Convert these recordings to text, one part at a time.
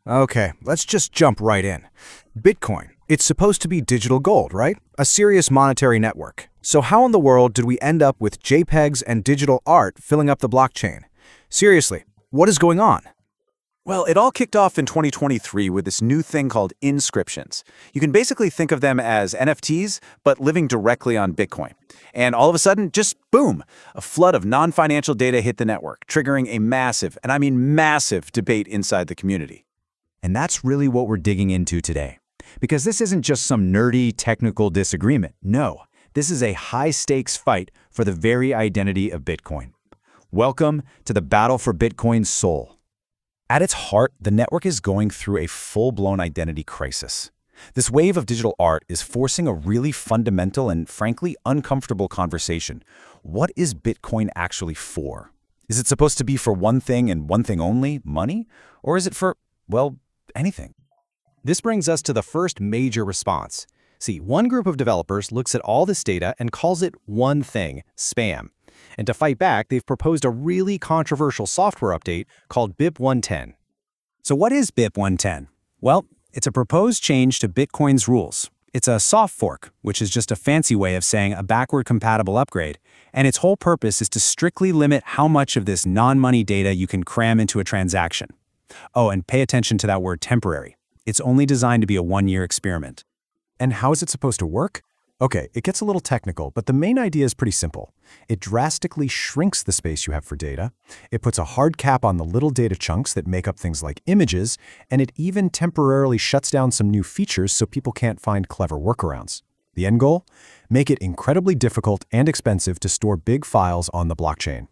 Okay, let's just jump right in. Bitcoin. It's supposed to be digital gold, right? A serious monetary network. So how in the world did we end up with JPEGs and digital art filling up the blockchain? Seriously, what is going on? Well, it all kicked off in 2023 with this new thing called inscriptions. You can basically think of them as NFTs, but living directly on Bitcoin. And all of a sudden, just boom, a flood of non-financial data hit the network, triggering a massive, and I mean massive, debate inside the community. And that's really what we're digging into today. Because this isn't just some nerdy technical disagreement. No, this is a high-stakes fight for the very identity of Bitcoin. Welcome to the battle for Bitcoin's soul. At its heart, the network is going through a full-blown identity crisis. This wave of digital art is forcing a really fundamental and frankly uncomfortable conversation. What is Bitcoin actually for? Is it supposed to be for one thing and one thing only, money? Or is it for, well, anything? This brings us to the first major response. See, one group of developers looks at all this data and calls it one thing, spam. And to fight back, they've proposed a really controversial software update called BIP 110. So what is BIP 110? Well, it's a proposed change to Bitcoin's rules. It's a soft fork, which is just a fancy way of saying a backward-compatible upgrade, and its whole purpose is to strictly limit how much of this non-money data you can cram into a transaction. Oh, and pay attention to that word temporary. It's only designed to be a one-year experiment. And how is it supposed to work? Okay, it gets a little technical, but the main idea is pretty simple. It drastically shrinks the space you have for data, it puts a hard cap on the little data chunks that make up things like images, and it even temporarily shuts down some new features so people can't find clever workarounds. The end goal? Make it incredibly difficult and expensive to store big files on the blockchain.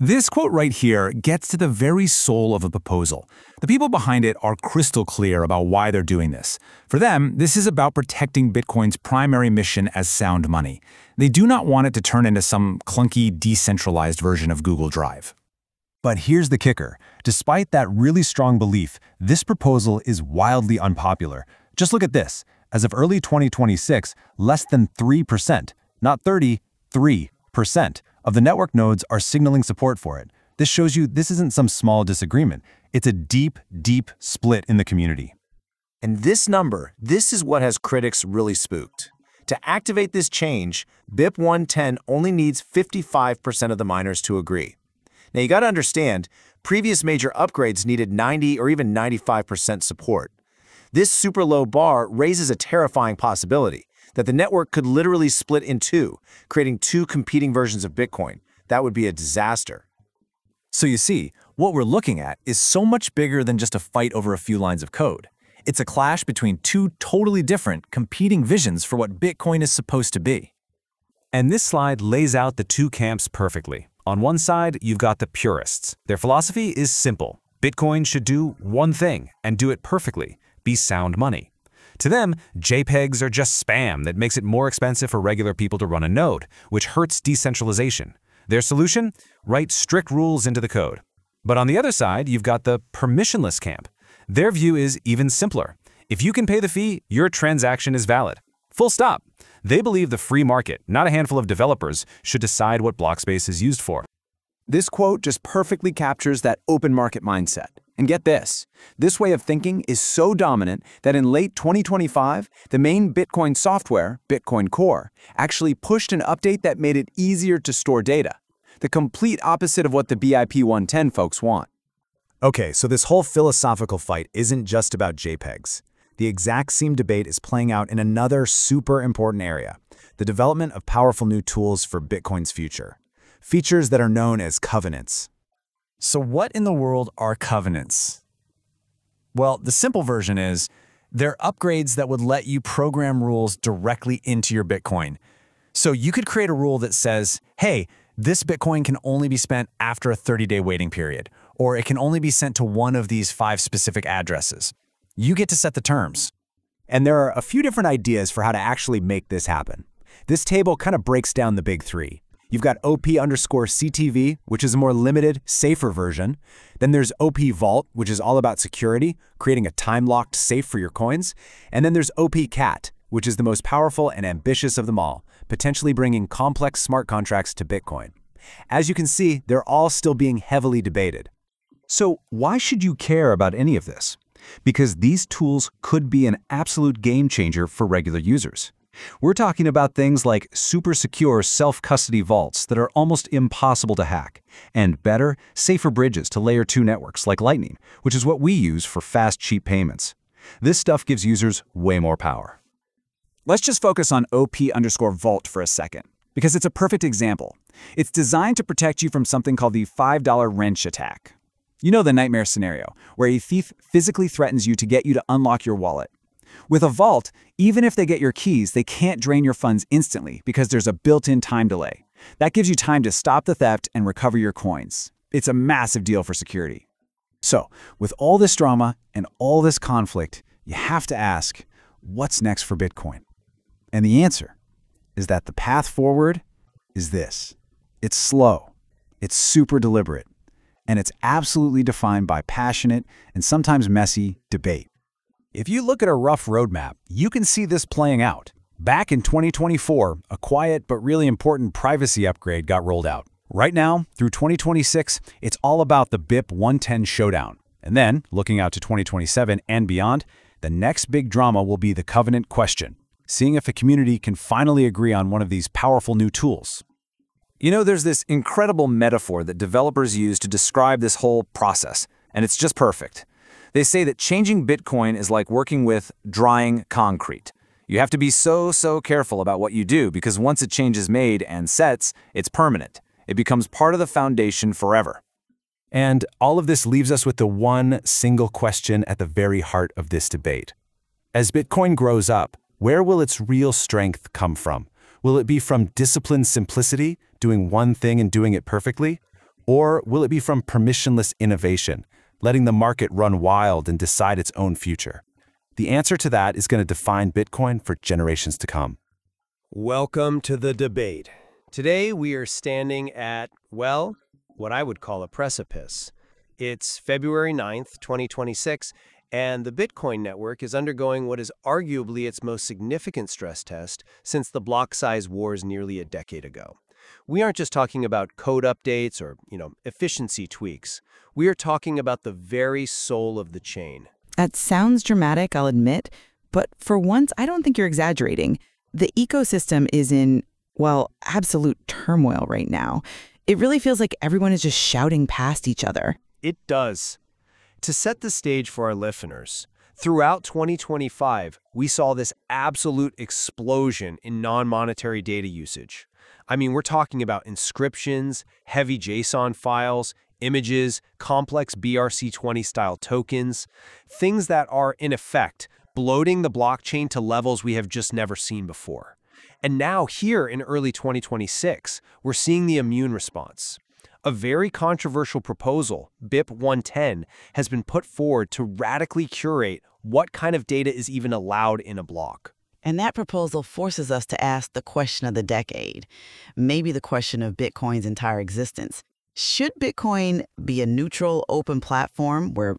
This quote right here gets to the very soul of the proposal. The people behind it are crystal clear about why they're doing this. For them, this is about protecting Bitcoin's primary mission as sound money. They do not want it to turn into some clunky, decentralized version of Google Drive. But here's the kicker. Despite that really strong belief, this proposal is wildly unpopular. Just look at this. As of early 2026, less than 3%, not 30, 3%, of the network nodes are signaling support for it. This shows you this isn't some small disagreement. It's a deep, deep split in the community. And this number, this is what has critics really spooked. To activate this change, BIP 110 only needs 55% of the miners to agree. Now you got to understand, previous major upgrades needed 90 or even 95% support. This super low bar raises a terrifying possibility that the network could literally split in two, creating two competing versions of Bitcoin. That would be a disaster. So you see, what we're looking at is so much bigger than just a fight over a few lines of code. It's a clash between two totally different, competing visions for what Bitcoin is supposed to be. And this slide lays out the two camps perfectly. On one side, you've got the purists. Their philosophy is simple. Bitcoin should do one thing and do it perfectly, be sound money. To them, JPEGs are just spam that makes it more expensive for regular people to run a node, which hurts decentralization. Their solution? Write strict rules into the code. But on the other side, you've got the permissionless camp. Their view is even simpler. If you can pay the fee, your transaction is valid. Full stop. They believe the free market, not a handful of developers, should decide what block space is used for. This quote just perfectly captures that open market mindset. And get this way of thinking is so dominant that in late 2025, the main Bitcoin software, Bitcoin Core, actually pushed an update that made it easier to store data. The complete opposite of what the BIP 110 folks want. Okay, so this whole philosophical fight isn't just about JPEGs. The exact same debate is playing out in another super important area, the development of powerful new tools for Bitcoin's future. Features that are known as covenants. So what in the world are covenants? Well, the simple version is, they're upgrades that would let you program rules directly into your Bitcoin. So you could create a rule that says, hey, this Bitcoin can only be spent after a 30-day waiting period, or it can only be sent to one of these 5 specific addresses. You get to set the terms. And there are a few different ideas for how to actually make this happen. This table kind of breaks down the big three. You've got OP_CTV, which is a more limited, safer version. Then there's OP Vault, which is all about security, creating a time-locked safe for your coins. And then there's OP Cat, which is the most powerful and ambitious of them all, potentially bringing complex smart contracts to Bitcoin. As you can see, they're all still being heavily debated. So why should you care about any of this? because these tools could be an absolute game changer for regular users. We're talking about things like super secure self-custody vaults that are almost impossible to hack, and better, safer bridges to layer 2 networks like Lightning, which is what we use for fast, cheap payments. This stuff gives users way more power. Let's just focus on OP_vault for a second, because it's a perfect example. It's designed to protect you from something called the $5 wrench attack. You know the nightmare scenario, where a thief physically threatens you to get you to unlock your wallet. With a vault, even if they get your keys, they can't drain your funds instantly because there's a built-in time delay. That gives you time to stop the theft and recover your coins. It's a massive deal for security. So, with all this drama and all this conflict, you have to ask, what's next for Bitcoin? And the answer is that the path forward is this. It's slow, it's super deliberate, and it's absolutely defined by passionate and sometimes messy debate. If you look at a rough roadmap, you can see this playing out. Back in 2024, a quiet but really important privacy upgrade got rolled out. Right now, through 2026, it's all about the BIP 110 showdown. And then, looking out to 2027 and beyond, the next big drama will be the covenant question, seeing if a community can finally agree on one of these powerful new tools. You know, there's this incredible metaphor that developers use to describe this whole process, and it's just perfect. They say that changing Bitcoin is like working with drying concrete. You have to be so careful about what you do because once a change is made and sets, it's permanent. It becomes part of the foundation forever. And all of this leaves us with the one single question at the very heart of this debate. As Bitcoin grows up, where will its real strength come from? Will it be from disciplined simplicity, doing one thing and doing it perfectly? Or will it be from permissionless innovation, letting the market run wild and decide its own future? The answer to that is going to define Bitcoin for generations to come. Welcome to the debate. Today we are standing at, well, what I would call a precipice. It's February 9th, 2026, and the Bitcoin network is undergoing what is arguably its most significant stress test since the block size wars nearly a decade ago. We aren't just talking about code updates or, efficiency tweaks. We are talking about the very soul of the chain. That sounds dramatic, I'll admit, but for once, I don't think you're exaggerating. The ecosystem is in, well, absolute turmoil right now. It really feels like everyone is just shouting past each other. It does. To set the stage for our listeners, throughout 2025, we saw this absolute explosion in non-monetary data usage. I mean, we're talking about inscriptions, heavy JSON files, images, complex BRC20-style tokens, things that are, in effect, bloating the blockchain to levels we have just never seen before. And now, here in early 2026, we're seeing the immune response. A very controversial proposal, BIP 110, has been put forward to radically curate what kind of data is even allowed in a block. And that proposal forces us to ask the question of the decade, maybe the question of Bitcoin's entire existence. Should Bitcoin be a neutral, open platform where,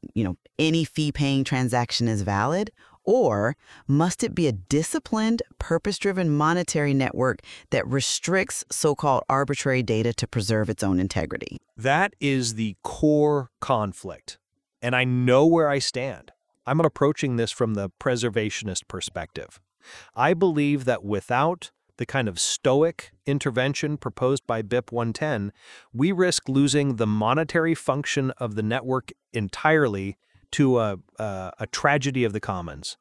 any fee-paying transaction is valid? Or must it be a disciplined, purpose-driven monetary network that restricts so-called arbitrary data to preserve its own integrity? That is the core conflict. And I know where I stand. I'm approaching this from the preservationist perspective. I believe that without the kind of Stoic intervention proposed by BIP 110, we risk losing the monetary function of the network entirely to a tragedy of the commons.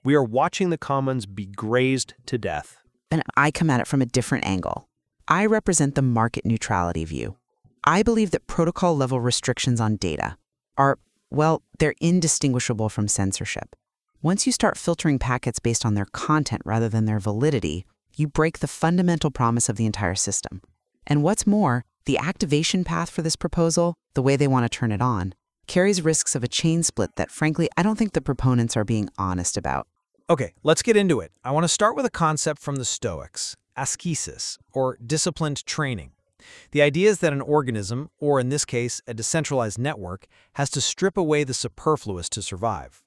We are watching the commons be grazed to death. And I come at it from a different angle. I represent the market neutrality view. I believe that protocol-level restrictions on data are, well, they're indistinguishable from censorship. Once you start filtering packets based on their content rather than their validity, you break the fundamental promise of the entire system. And what's more, the activation path for this proposal, the way they want to turn it on, carries risks of a chain split that, frankly, I don't think the proponents are being honest about. Okay, let's get into it. I want to start with a concept from the Stoics, ascesis, or disciplined training. The idea is that an organism, or in this case, a decentralized network, has to strip away the superfluous to survive.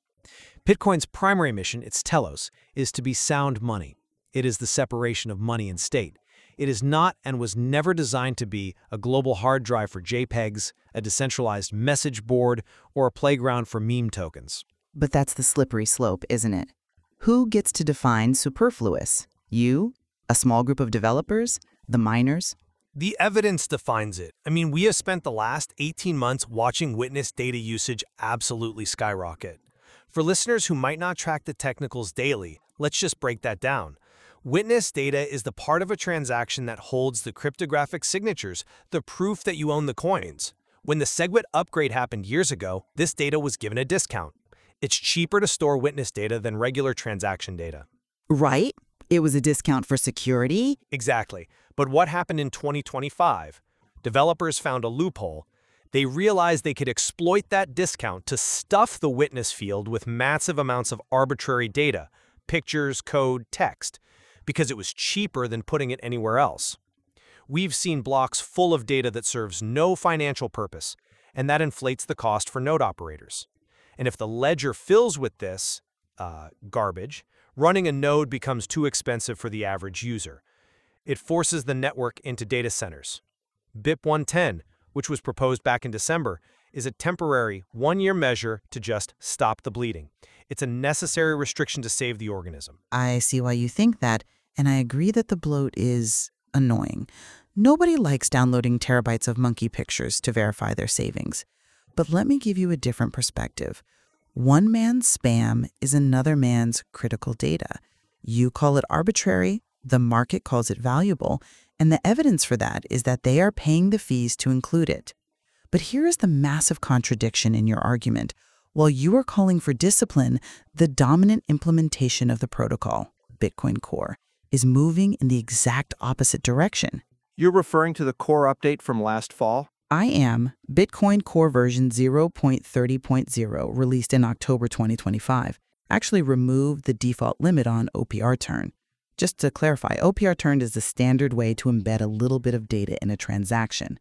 Bitcoin's primary mission, its telos, is to be sound money. It is the separation of money and state. It is not and was never designed to be a global hard drive for JPEGs, a decentralized message board, or a playground for meme tokens. But that's the slippery slope, isn't it? Who gets to define superfluous? You? A small group of developers? The miners? The evidence defines it. I mean, we have spent the last 18 months watching witness data usage absolutely skyrocket. For listeners who might not track the technicals daily, let's just break that down. Witness data is the part of a transaction that holds the cryptographic signatures, the proof that you own the coins. When the SegWit upgrade happened years ago, this data was given a discount. It's cheaper to store witness data than regular transaction data. Right? It was a discount for security? Exactly. But what happened in 2025? Developers found a loophole. They realized they could exploit that discount to stuff the witness field with massive amounts of arbitrary data, pictures, code, text, because it was cheaper than putting it anywhere else. We've seen blocks full of data that serves no financial purpose, and that inflates the cost for node operators. And if the ledger fills with this garbage, running a node becomes too expensive for the average user. It forces the network into data centers. BIP 110, which was proposed back in December, is a temporary, one-year measure to just stop the bleeding. It's a necessary restriction to save the organism. I see why you think that, and I agree that the bloat is annoying. Nobody likes downloading terabytes of monkey pictures to verify their savings. But let me give you a different perspective. One man's spam is another man's critical data. You call it arbitrary, the market calls it valuable, and the evidence for that is that they are paying the fees to include it. But here is the massive contradiction in your argument. While you are calling for discipline, the dominant implementation of the protocol, Bitcoin Core, is moving in the exact opposite direction. You're referring to the core update from last fall? I am. Bitcoin Core version 0.30.0, released in October 2025, actually removed the default limit on OPR turn. Just to clarify, OPR turn is the standard way to embed a little bit of data in a transaction.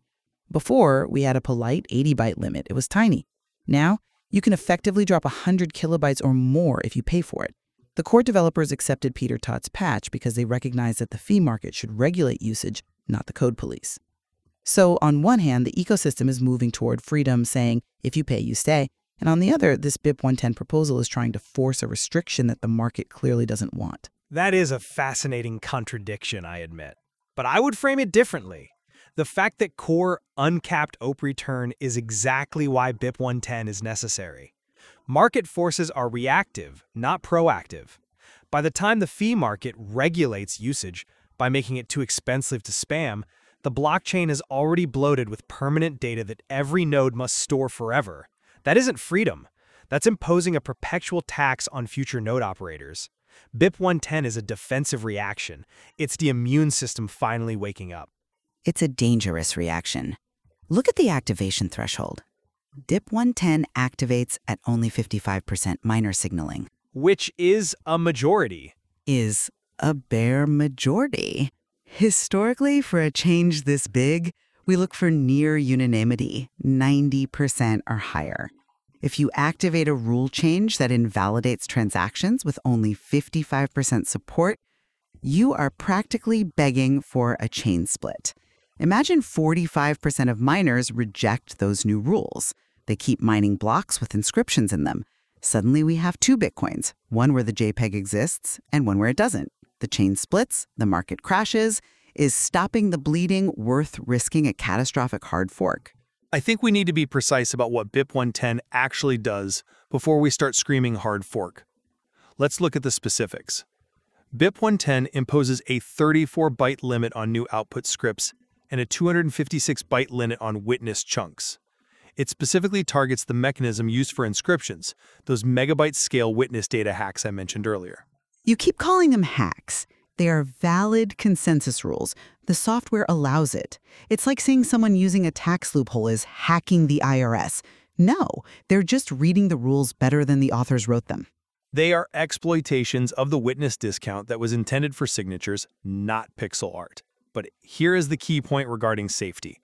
Before, we had a polite 80-byte limit. It was tiny. Now, you can effectively drop 100 kilobytes or more if you pay for it. The core developers accepted Peter Todd's patch because they recognized that the fee market should regulate usage, not the code police. So on one hand, the ecosystem is moving toward freedom, saying, if you pay, you stay. And on the other, this BIP 110 proposal is trying to force a restriction that the market clearly doesn't want. That is a fascinating contradiction, I admit. But I would frame it differently. The fact that core uncapped OP return is exactly why BIP 110 is necessary. Market forces are reactive, not proactive. By the time the fee market regulates usage by making it too expensive to spam, the blockchain is already bloated with permanent data that every node must store forever. That isn't freedom. That's imposing a perpetual tax on future node operators. BIP 110 is a defensive reaction. It's the immune system finally waking up. It's a dangerous reaction. Look at the activation threshold. BIP 110 activates at only 55% miner signaling. Which is a majority. Is a bare majority. Historically, for a change this big, we look for near unanimity, 90% or higher. If you activate a rule change that invalidates transactions with only 55% support, you are practically begging for a chain split. Imagine 45% of miners reject those new rules. They keep mining blocks with inscriptions in them. Suddenly we have two Bitcoins, one where the JPEG exists and one where it doesn't. The chain splits, the market crashes. Is stopping the bleeding worth risking a catastrophic hard fork? I think we need to be precise about what BIP 110 actually does before we start screaming hard fork. Let's look at the specifics. BIP 110 imposes a 34-byte limit on new output scripts and a 256-byte limit on witness chunks. It specifically targets the mechanism used for inscriptions, those megabyte-scale witness data hacks I mentioned earlier. You keep calling them hacks. They are valid consensus rules. The software allows it. It's like saying someone using a tax loophole is hacking the IRS. No, they're just reading the rules better than the authors wrote them. They are exploitations of the witness discount that was intended for signatures, not pixel art. But here is the key point regarding safety.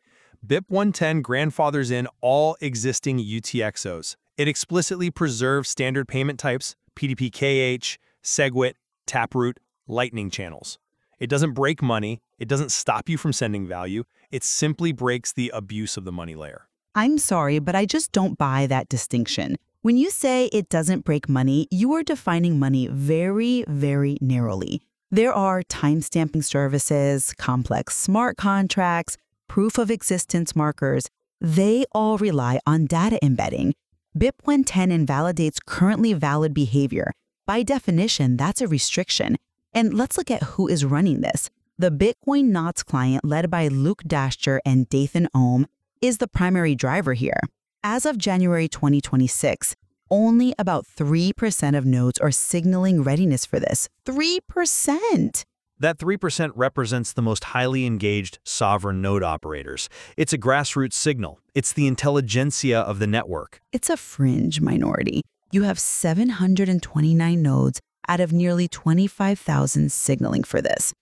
BIP 110 grandfathers in all existing UTXOs. It explicitly preserves standard payment types, PDP-KH, SegWit, Taproot, Lightning channels. It doesn't break money. It doesn't stop you from sending value. It simply breaks the abuse of the money layer. I'm sorry, but I just don't buy that distinction. When you say it doesn't break money, you are defining money very, very narrowly. There are timestamping services, complex smart contracts, proof of existence markers. They all rely on data embedding. BIP 110 invalidates currently valid behavior. By definition, that's a restriction. And let's look at who is running this. The Bitcoin Knots client, led by Luke Dasher and Dathan Ohm, is the primary driver here. As of January 2026, only about 3% of nodes are signaling readiness for this. 3%! That 3% represents the most highly engaged sovereign node operators. It's a grassroots signal. It's the intelligentsia of the network. It's a fringe minority. You have 729 nodes out of nearly 25,000 signaling for this.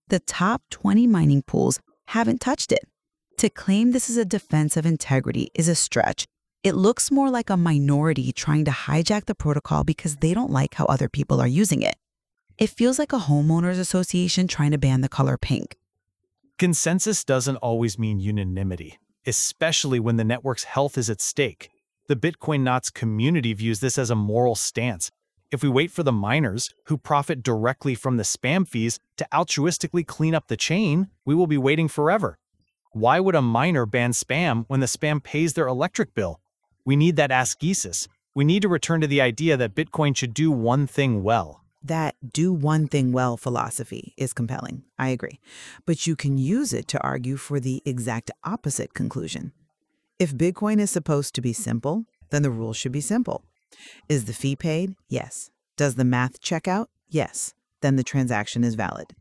The top 20 mining pools haven't touched it. To claim this is a defense of integrity is a stretch. It looks more like a minority trying to hijack the protocol because they don't like how other people are using it. It feels like a homeowners association trying to ban the color pink. Consensus doesn't always mean unanimity, especially when the network's health is at stake. The Bitcoin Knots community views this as a moral stance. If we wait for the miners, who profit directly from the spam fees, to altruistically clean up the chain, we will be waiting forever. Why would a miner ban spam when the spam pays their electric bill? We need that ascesis. We need to return to the idea that Bitcoin should do one thing well. That do one thing well philosophy is compelling. I agree. But you can use it to argue for the exact opposite conclusion. If Bitcoin is supposed to be simple, then the rules should be simple. Is the fee paid? Yes. Does the math check out? Yes. Then the transaction is valid.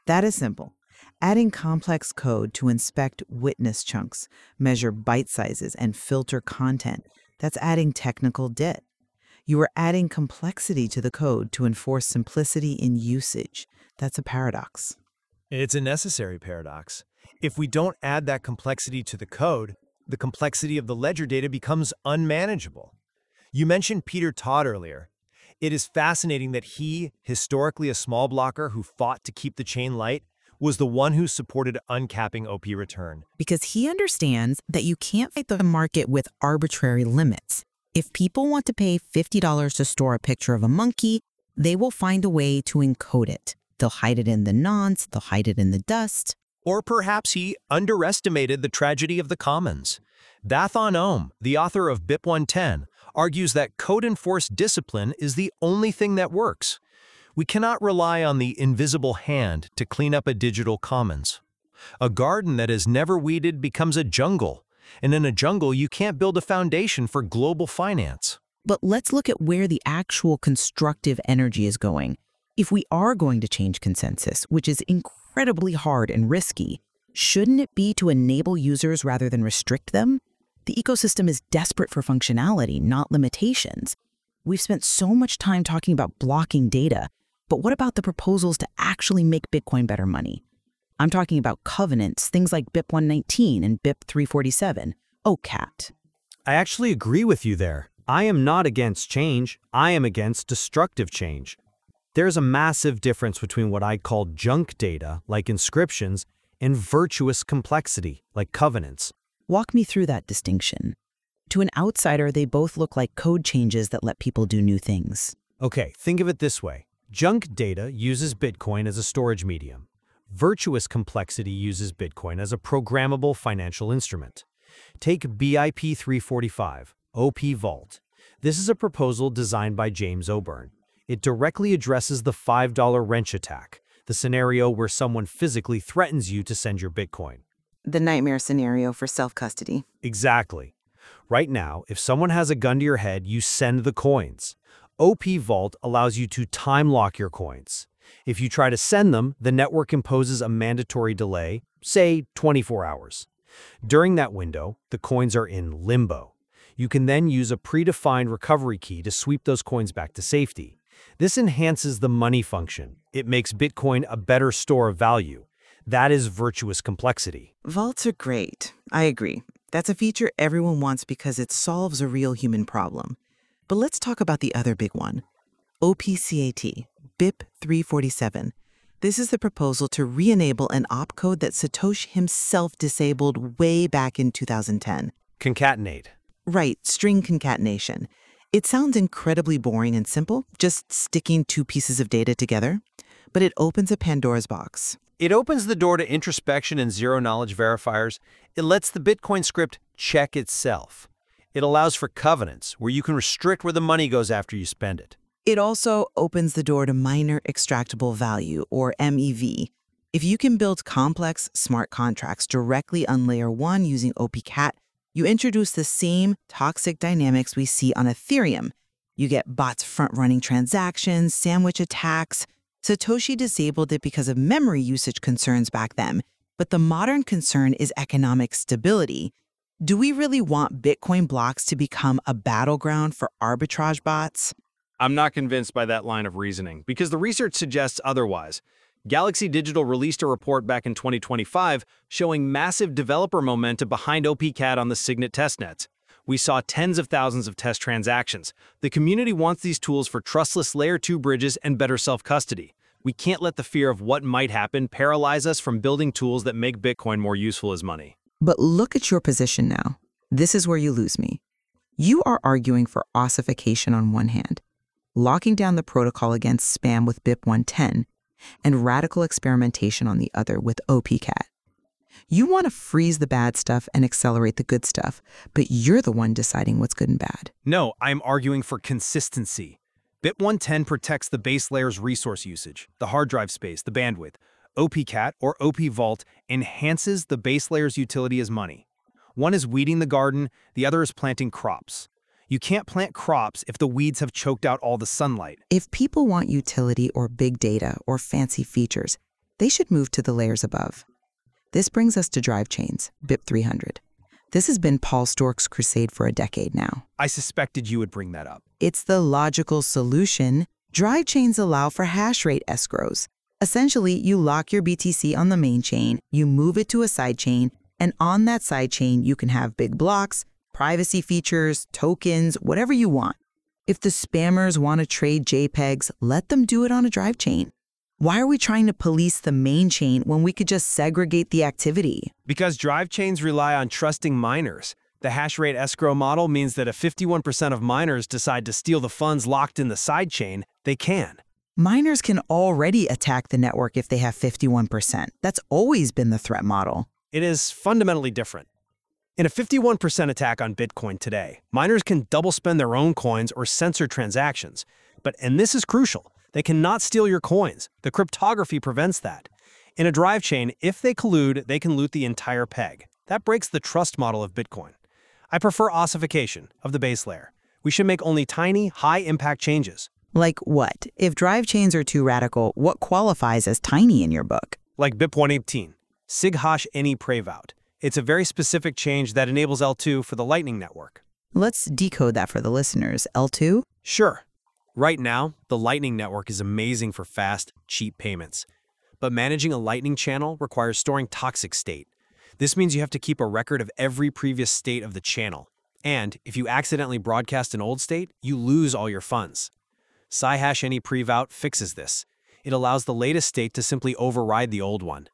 That is simple. Adding complex code to inspect witness chunks, measure byte sizes, and filter content, that's adding technical debt. You are adding complexity to the code to enforce simplicity in usage. That's a paradox. It's a necessary paradox. If we don't add that complexity to the code, the complexity of the ledger data becomes unmanageable. You mentioned Peter Todd earlier. It is fascinating that he, historically a small blocker who fought to keep the chain light, was the one who supported uncapping OP return. Because he understands that you can't fight the market with arbitrary limits. If people want to pay $50 to store a picture of a monkey, they will find a way to encode it. They'll hide it in the nonce, they'll hide it in the dust. Or perhaps he underestimated the tragedy of the commons. Dathan Ohm, the author of BIP 110, argues that code-enforced discipline is the only thing that works. We cannot rely on the invisible hand to clean up a digital commons. A garden that is never weeded becomes a jungle, and in a jungle you can't build a foundation for global finance. But let's look at where the actual constructive energy is going. If we are going to change consensus, which is incredibly hard and risky, shouldn't it be to enable users rather than restrict them? The ecosystem is desperate for functionality, not limitations. We've spent so much time talking about blocking data, but what about the proposals to actually make Bitcoin better money? I'm talking about covenants, things like BIP 119 and BIP 347. Oh, cat. I actually agree with you there. I am not against change. I am against destructive change. There's a massive difference between what I call junk data, like inscriptions, and virtuous complexity, like covenants. Walk me through that distinction. To an outsider, they both look like code changes that let people do new things. Okay, think of it this way. Junk data uses Bitcoin as a storage medium. Virtuous complexity uses Bitcoin as a programmable financial instrument. Take BIP 345, OP Vault. This is a proposal designed by James Oburn. It directly addresses the $5 wrench attack, the scenario where someone physically threatens you to send your Bitcoin. The nightmare scenario for self-custody. Exactly. Right now, if someone has a gun to your head, you send the coins. OP Vault allows you to time lock your coins. If you try to send them, the network imposes a mandatory delay, say 24 hours. During that window, the coins are in limbo. You can then use a predefined recovery key to sweep those coins back to safety. This enhances the money function. It makes Bitcoin a better store of value. That is virtuous complexity. Vaults are great. I agree. That's a feature everyone wants because it solves a real human problem. But let's talk about the other big one. OPCAT, BIP 347. This is the proposal to re-enable an opcode that Satoshi himself disabled way back in 2010. Concatenate. Right, string concatenation. It sounds incredibly boring and simple, just sticking two pieces of data together, but it opens a Pandora's box. It opens the door to introspection and zero-knowledge verifiers. It lets the Bitcoin script check itself. It allows for covenants, where you can restrict where the money goes after you spend it. It also opens the door to miner extractable value, or MEV. If you can build complex smart contracts directly on layer 1 using OPCat, you introduce the same toxic dynamics we see on Ethereum. You get bots front-running transactions, sandwich attacks. Satoshi disabled it because of memory usage concerns back then, but the modern concern is economic stability. Do we really want Bitcoin blocks to become a battleground for arbitrage bots? I'm not convinced by that line of reasoning, because the research suggests otherwise. Galaxy Digital released a report back in 2025 showing massive developer momentum behind OPCat on the Signet testnets. We saw tens of thousands of test transactions. The community wants these tools for trustless Layer 2 bridges and better self-custody. We can't let the fear of what might happen paralyze us from building tools that make Bitcoin more useful as money. But look at your position now. This is where you lose me. You are arguing for ossification on one hand, locking down the protocol against spam with BIP110, and radical experimentation on the other with OPCat. You want to freeze the bad stuff and accelerate the good stuff, but you're the one deciding what's good and bad. No, I'm arguing for consistency. BIP110 protects the base layer's resource usage, the hard drive space, the bandwidth. OPCat, or OP Vault, enhances the base layer's utility as money. One is weeding the garden, the other is planting crops. You can't plant crops if the weeds have choked out all the sunlight. If people want utility or big data or fancy features, they should move to the layers above. This brings us to drive chains, BIP300. This has been Paul Stork's crusade for a decade now. I suspected you would bring that up. It's the logical solution. Drive chains allow for hash rate escrows. Essentially, you lock your BTC on the main chain, you move it to a side chain, and on that side chain, you can have big blocks, privacy features, tokens, whatever you want. If the spammers want to trade JPEGs, let them do it on a drive chain. Why are we trying to police the main chain when we could just segregate the activity? Because drive chains rely on trusting miners. The hash rate escrow model means that if 51% of miners decide to steal the funds locked in the side chain, they can. Miners can already attack the network if they have 51%. That's always been the threat model. It is fundamentally different. In a 51% attack on Bitcoin today, miners can double spend their own coins or censor transactions. And this is crucial, they cannot steal your coins. The cryptography prevents that. In a drive chain, if they collude, they can loot the entire peg. That breaks the trust model of Bitcoin. I prefer ossification of the base layer. We should make only tiny, high-impact changes. Like what? If drive chains are too radical, what qualifies as tiny in your book? Like BIP118, sig hash any prevout. It's a very specific change that enables L2 for the Lightning Network. Let's decode that for the listeners. L2? Sure. Right now, the Lightning Network is amazing for fast, cheap payments. But managing a Lightning channel requires storing toxic state. This means you have to keep a record of every previous state of the channel. And if you accidentally broadcast an old state, you lose all your funds. Sci-hash any prevout fixes this. It allows the latest state to simply override the old one.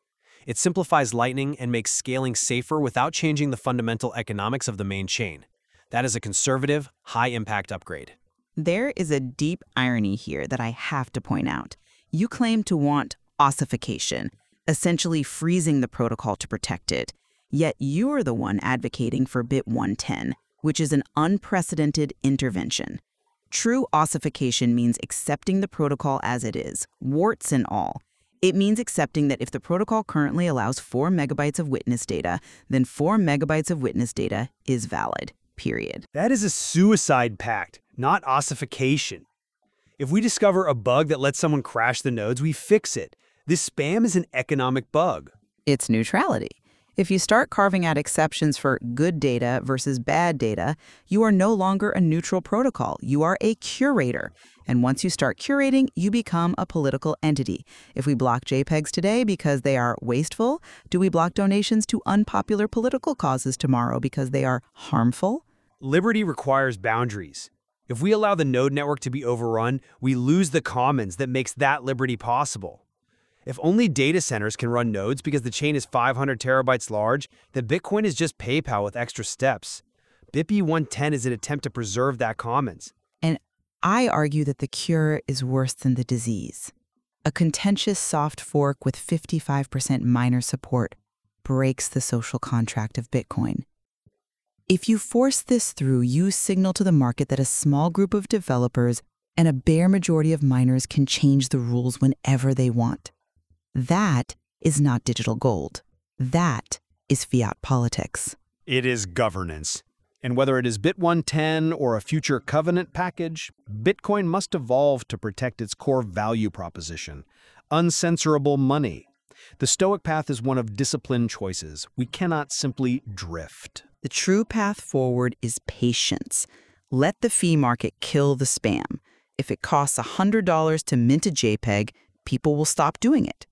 It simplifies Lightning and makes scaling safer without changing the fundamental economics of the main chain. That is a conservative, high-impact upgrade. There is a deep irony here that I have to point out. You claim to want ossification, essentially freezing the protocol to protect it. Yet you're the one advocating for BIP110, which is an unprecedented intervention. True ossification means accepting the protocol as it is, warts and all. It means accepting that if the protocol currently allows 4 megabytes of witness data, then 4 megabytes of witness data is valid, period. That is a suicide pact, not ossification. If we discover a bug that lets someone crash the nodes, we fix it. This spam is an economic bug. It's neutrality. If you start carving out exceptions for good data versus bad data, you are no longer a neutral protocol. You are a curator. And once you start curating, you become a political entity. If we block JPEGs today because they are wasteful, do we block donations to unpopular political causes tomorrow because they are harmful? Liberty requires boundaries. If we allow the node network to be overrun, we lose the commons that makes that liberty possible. If only data centers can run nodes because the chain is 500 terabytes large, then Bitcoin is just PayPal with extra steps. BIP110 is an attempt to preserve that commons. I argue that the cure is worse than the disease. A contentious soft fork with 55% miner support breaks the social contract of Bitcoin. If you force this through, you signal to the market that a small group of developers and a bare majority of miners can change the rules whenever they want. That is not digital gold. That is fiat politics. It is governance. And whether it is Bit 110 or a future covenant package, Bitcoin must evolve to protect its core value proposition, uncensorable money. The Stoic path is one of disciplined choices. We cannot simply drift. The true path forward is patience. Let the fee market kill the spam. If it costs $100 to mint a JPEG, people will stop doing it.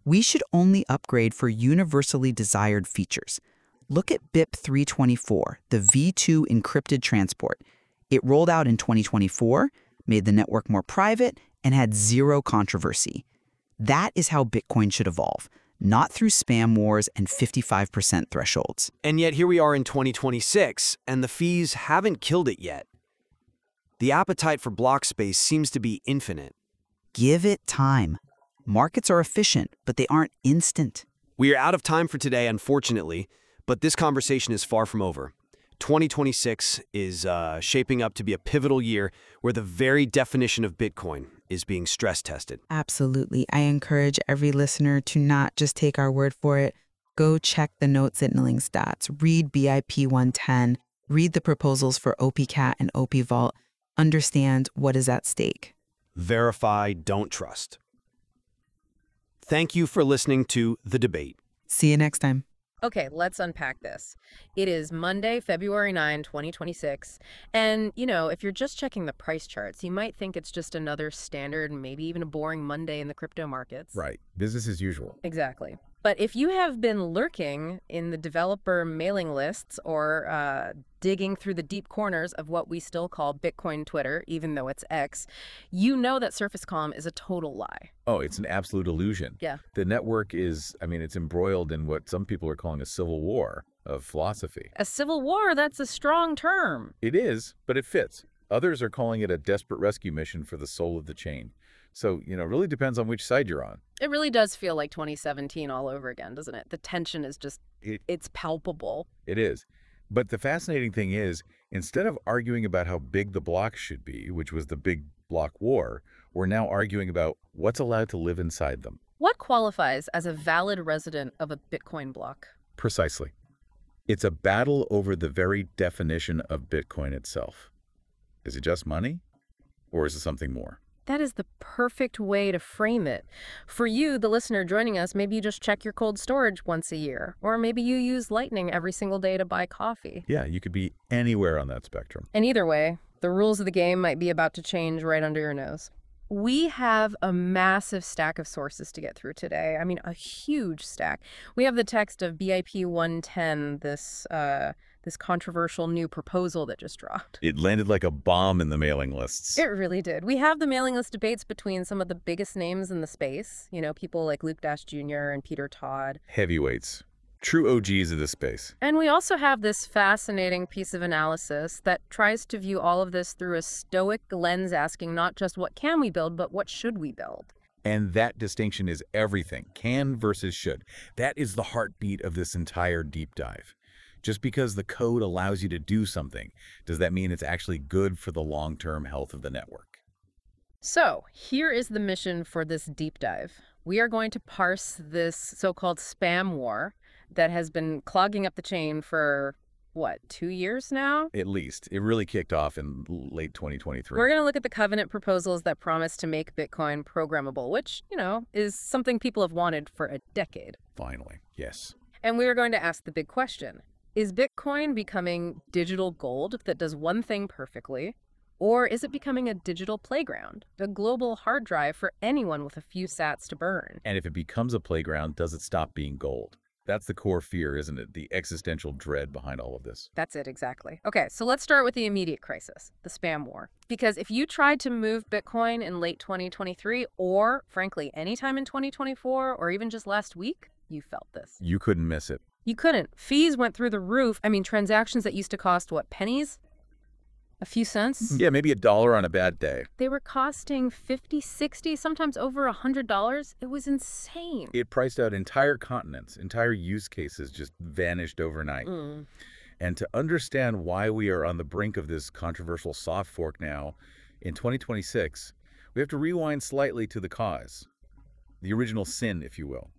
We should only upgrade for universally desired features. Look at BIP 324, the V2 encrypted transport. It rolled out in 2024, made the network more private, and had zero controversy. That is how Bitcoin should evolve, not through spam wars and 55% thresholds. And yet here we are in 2026, and the fees haven't killed it yet. The appetite for block space seems to be infinite. Give it time. Markets are efficient, but they aren't instant. We are out of time for today, unfortunately, but this conversation is far from over. 2026 is shaping up to be a pivotal year where the very definition of Bitcoin is being stress tested. Absolutely. I encourage every listener to not just take our word for it. Go check the notes at Nilling Stats. Read BIP 110. Read the proposals for OPCat and OP Vault. Understand what is at stake. Verify, don't trust. Thank you for listening to The Debate. See you next time. Okay, let's unpack this. It is Monday, February 9, 2026. And, if you're just checking the price charts, you might think it's just another standard, maybe even a boring Monday in the crypto markets. Right. Business as usual. Exactly. But if you have been lurking in the developer mailing lists or digging through the deep corners of what we still call Bitcoin Twitter, even though it's X, you know that Surface Calm is a total lie. Oh, it's an absolute illusion. Yeah. The network is, it's embroiled in what some people are calling a civil war of philosophy. A civil war, that's a strong term. It is, but it fits. Others are calling it a desperate rescue mission for the soul of the chain. So, it really depends on which side you're on. It really does feel like 2017 all over again, doesn't it? The tension is just, it's palpable. It is. But the fascinating thing is, instead of arguing about how big the blocks should be, which was the big block war, we're now arguing about what's allowed to live inside them. What qualifies as a valid resident of a Bitcoin block? Precisely. It's a battle over the very definition of Bitcoin itself. Is it just money? Or is it something more? That is the perfect way to frame it. For you, the listener joining us, maybe you just check your cold storage once a year. Or maybe you use Lightning every single day to buy coffee. Yeah, you could be anywhere on that spectrum. And either way, the rules of the game might be about to change right under your nose. We have a massive stack of sources to get through today. A huge stack. We have the text of BIP 110, this controversial new proposal that just dropped. It landed like a bomb in the mailing lists. It really did. We have the mailing list debates between some of the biggest names in the space. People like Luke Dash Jr. and Peter Todd. Heavyweights. True OGs of this space. And we also have this fascinating piece of analysis that tries to view all of this through a Stoic lens, asking not just what can we build, but what should we build? And that distinction is everything. Can versus should. That is the heartbeat of this entire deep dive. Just because the code allows you to do something, does that mean it's actually good for the long-term health of the network? So here is the mission for this deep dive. We are going to parse this so-called spam war that has been clogging up the chain for, 2 years now? At least. It really kicked off in late 2023. We're going to look at the covenant proposals that promise to make Bitcoin programmable, which, is something people have wanted for a decade. Finally, yes. And we are going to ask the big question. Is Bitcoin becoming digital gold that does one thing perfectly? Or is it becoming a digital playground, a global hard drive for anyone with a few sats to burn? And if it becomes a playground, does it stop being gold? That's the core fear, isn't it? The existential dread behind all of this. That's it, exactly. Okay, so let's start with the immediate crisis, the spam war. Because if you tried to move Bitcoin in late 2023, or frankly, anytime in 2024, or even just last week, you felt this. You couldn't miss it. You couldn't. Fees went through the roof. Transactions that used to cost, pennies? A few cents? Yeah, maybe $1 on a bad day. They were costing $50, $60, sometimes over $100. It was insane. It priced out entire continents, entire use cases just vanished overnight. And to understand why we are on the brink of this controversial soft fork now, in 2026, we have to rewind slightly to the cause, the original sin, if you will.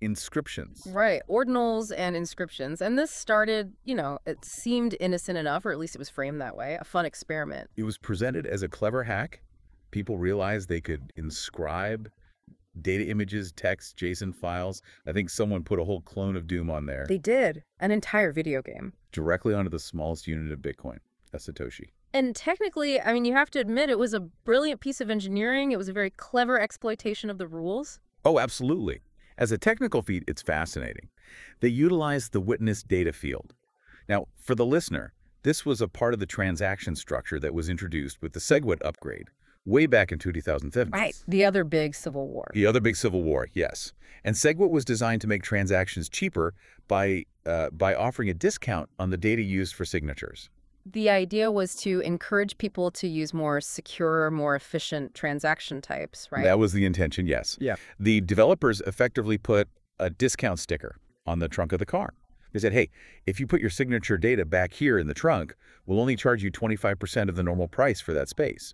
Inscriptions. Right, ordinals and inscriptions. And this started, it seemed innocent enough, or at least it was framed that way, a fun experiment. It was presented as a clever hack. People realized they could inscribe data images, text, JSON files. I think someone put a whole clone of Doom on there. They did. An entire video game. Directly onto the smallest unit of Bitcoin, a Satoshi. And technically, you have to admit, it was a brilliant piece of engineering. It was a very clever exploitation of the rules. Oh, absolutely. As a technical feat, it's fascinating. They utilized the witness data field. Now, for the listener, this was a part of the transaction structure that was introduced with the SegWit upgrade way back in 2007. Right, the other big civil war. The other big civil war, yes. And SegWit was designed to make transactions cheaper by offering a discount on the data used for signatures. The idea was to encourage people to use more secure, more efficient transaction types, right? That was the intention, yes. Yeah. The developers effectively put a discount sticker on the trunk of the car. They said, hey, if you put your signature data back here in the trunk, we'll only charge you 25% of the normal price for that space.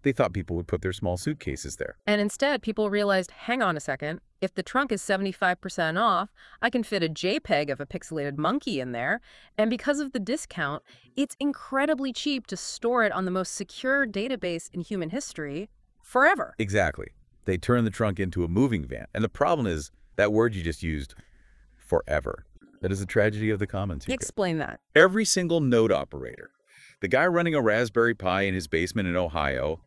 They thought people would put their small suitcases there. And instead, people realized, hang on a second, if the trunk is 75% off, I can fit a JPEG of a pixelated monkey in there. And because of the discount, it's incredibly cheap to store it on the most secure database in human history forever. Exactly. They turned the trunk into a moving van. And the problem is that word you just used, forever. That is a tragedy of the commons. Explain that. Every single node operator, the guy running a Raspberry Pi in his basement in Ohio,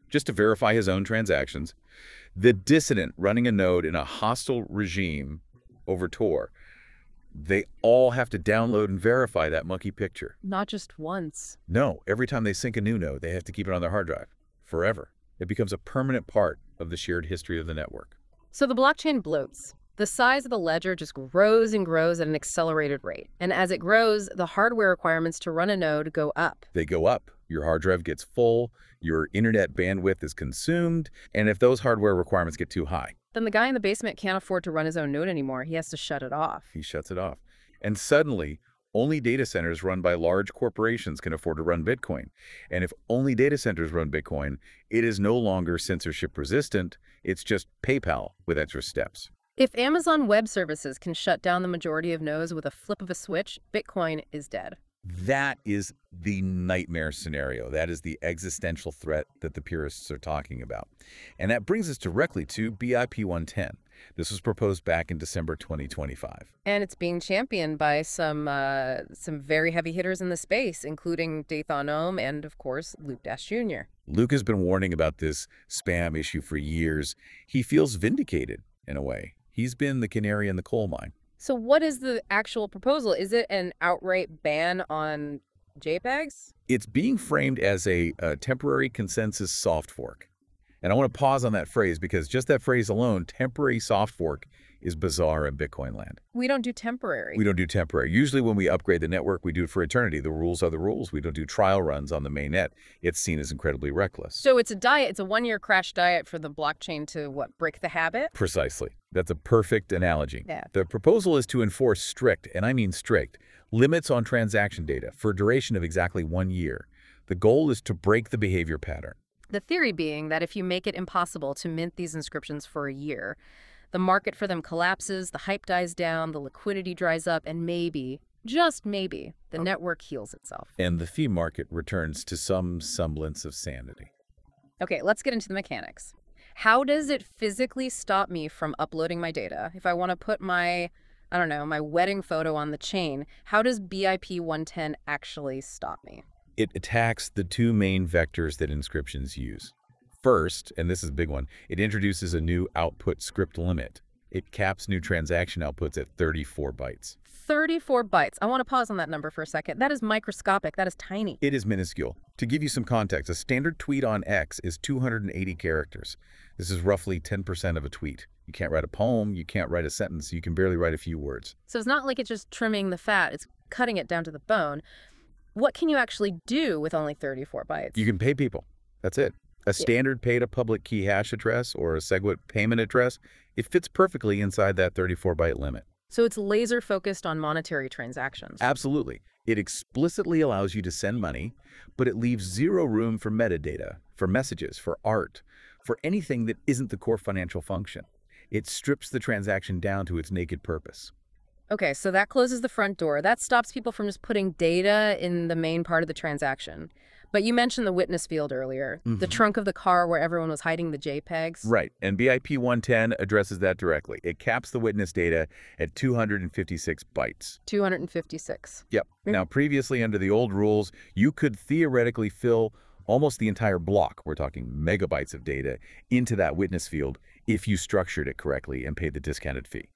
just to verify his own transactions, the dissident running a node in a hostile regime over Tor, they all have to download and verify that monkey picture. Not just once. No, every time they sync a new node, they have to keep it on their hard drive forever. It becomes a permanent part of the shared history of the network. So the blockchain bloats. The size of the ledger just grows and grows at an accelerated rate. And as it grows, the hardware requirements to run a node go up. They go up. Your hard drive gets full, your internet bandwidth is consumed, and if those hardware requirements get too high, then the guy in the basement can't afford to run his own node anymore. He has to shut it off. He shuts it off. And suddenly, only data centers run by large corporations can afford to run Bitcoin. And if only data centers run Bitcoin, it is no longer censorship resistant. It's just PayPal with extra steps. If Amazon Web Services can shut down the majority of nodes with a flip of a switch, Bitcoin is dead. That is the nightmare scenario. That is the existential threat that the purists are talking about. And that brings us directly to BIP 110. This was proposed back in December 2025. And it's being championed by some very heavy hitters in the space, including Daimon and, of course, Luke Dash Jr. Luke has been warning about this spam issue for years. He feels vindicated, in a way. He's been the canary in the coal mine. So what is the actual proposal? Is it an outright ban on JPEGs? It's being framed as a temporary consensus soft fork. And I want to pause on that phrase because just that phrase alone, temporary soft fork, is bizarre in Bitcoin land. We don't do temporary. We don't do temporary. Usually when we upgrade the network, we do it for eternity. The rules are the rules. We don't do trial runs on the main net. It's seen as incredibly reckless. So it's a diet. It's a one-year crash diet for the blockchain to, break the habit? Precisely. That's a perfect analogy. Yeah. The proposal is to enforce strict, and I mean strict, limits on transaction data for a duration of exactly 1 year. The goal is to break the behavior pattern. The theory being that if you make it impossible to mint these inscriptions for a year, the market for them collapses, the hype dies down, the liquidity dries up, and maybe, just maybe, the network heals itself. And the fee market returns to some semblance of sanity. Okay, let's get into the mechanics. How does it physically stop me from uploading my data? If I want to put my wedding photo on the chain, how does BIP 110 actually stop me? It attacks the two main vectors that inscriptions use. First, and this is a big one, it introduces a new output script limit. It caps new transaction outputs at 34 bytes. 34 bytes. I want to pause on that number for a second. That is microscopic. That is tiny. It is minuscule. To give you some context, a standard tweet on X is 280 characters. This is roughly 10% of a tweet. You can't write a poem, you can't write a sentence, you can barely write a few words. So it's not like it's just trimming the fat, it's cutting it down to the bone. what can you actually do with only 34 bytes? You can pay people. That's it. A standard pay-to-public key hash address or a SegWit payment address, it fits perfectly inside that 34-byte limit. So it's laser focused on monetary transactions. Absolutely. It explicitly allows you to send money, but it leaves zero room for metadata, for messages, for art, for anything that isn't the core financial function. It strips the transaction down to its naked purpose. Okay, so that closes the front door. That stops people from just putting data in the main part of the transaction. But you mentioned the witness field earlier, the trunk of the car where everyone was hiding the JPEGs. Right, and BIP 110 addresses that directly. It caps the witness data at 256 bytes. 256. Yep. Now, previously under the old rules, you could theoretically fill almost the entire block, we're talking megabytes of data, into that witness field if you structured it correctly and paid the discounted fee.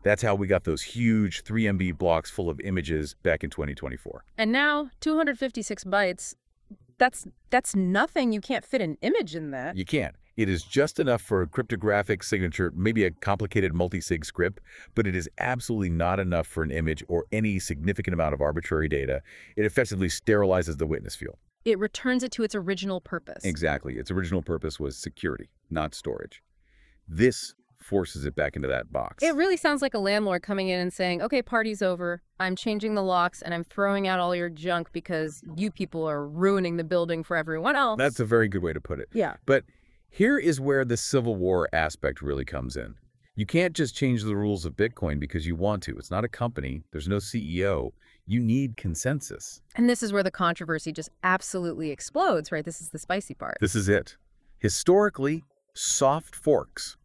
That's how we got those huge 3 MB blocks full of images back in 2024. And now, 256 bytes, that's nothing. You can't fit an image in that. You can't. It is just enough for a cryptographic signature, maybe a complicated multi-sig script, but it is absolutely not enough for an image or any significant amount of arbitrary data. It effectively sterilizes the witness field. It returns it to its original purpose. Exactly. Its original purpose was security, not storage. This forces it back into that box. It really sounds like a landlord coming in and saying, okay, party's over. I'm changing the locks and I'm throwing out all your junk because you people are ruining the building for everyone else. That's a very good way to put it. Yeah. But here is where the Civil War aspect really comes in. You can't just change the rules of Bitcoin because you want to. It's not a company. There's no CEO. You need consensus. And this is where the controversy just absolutely explodes, right? This is the spicy part. This is it. Historically, soft forks,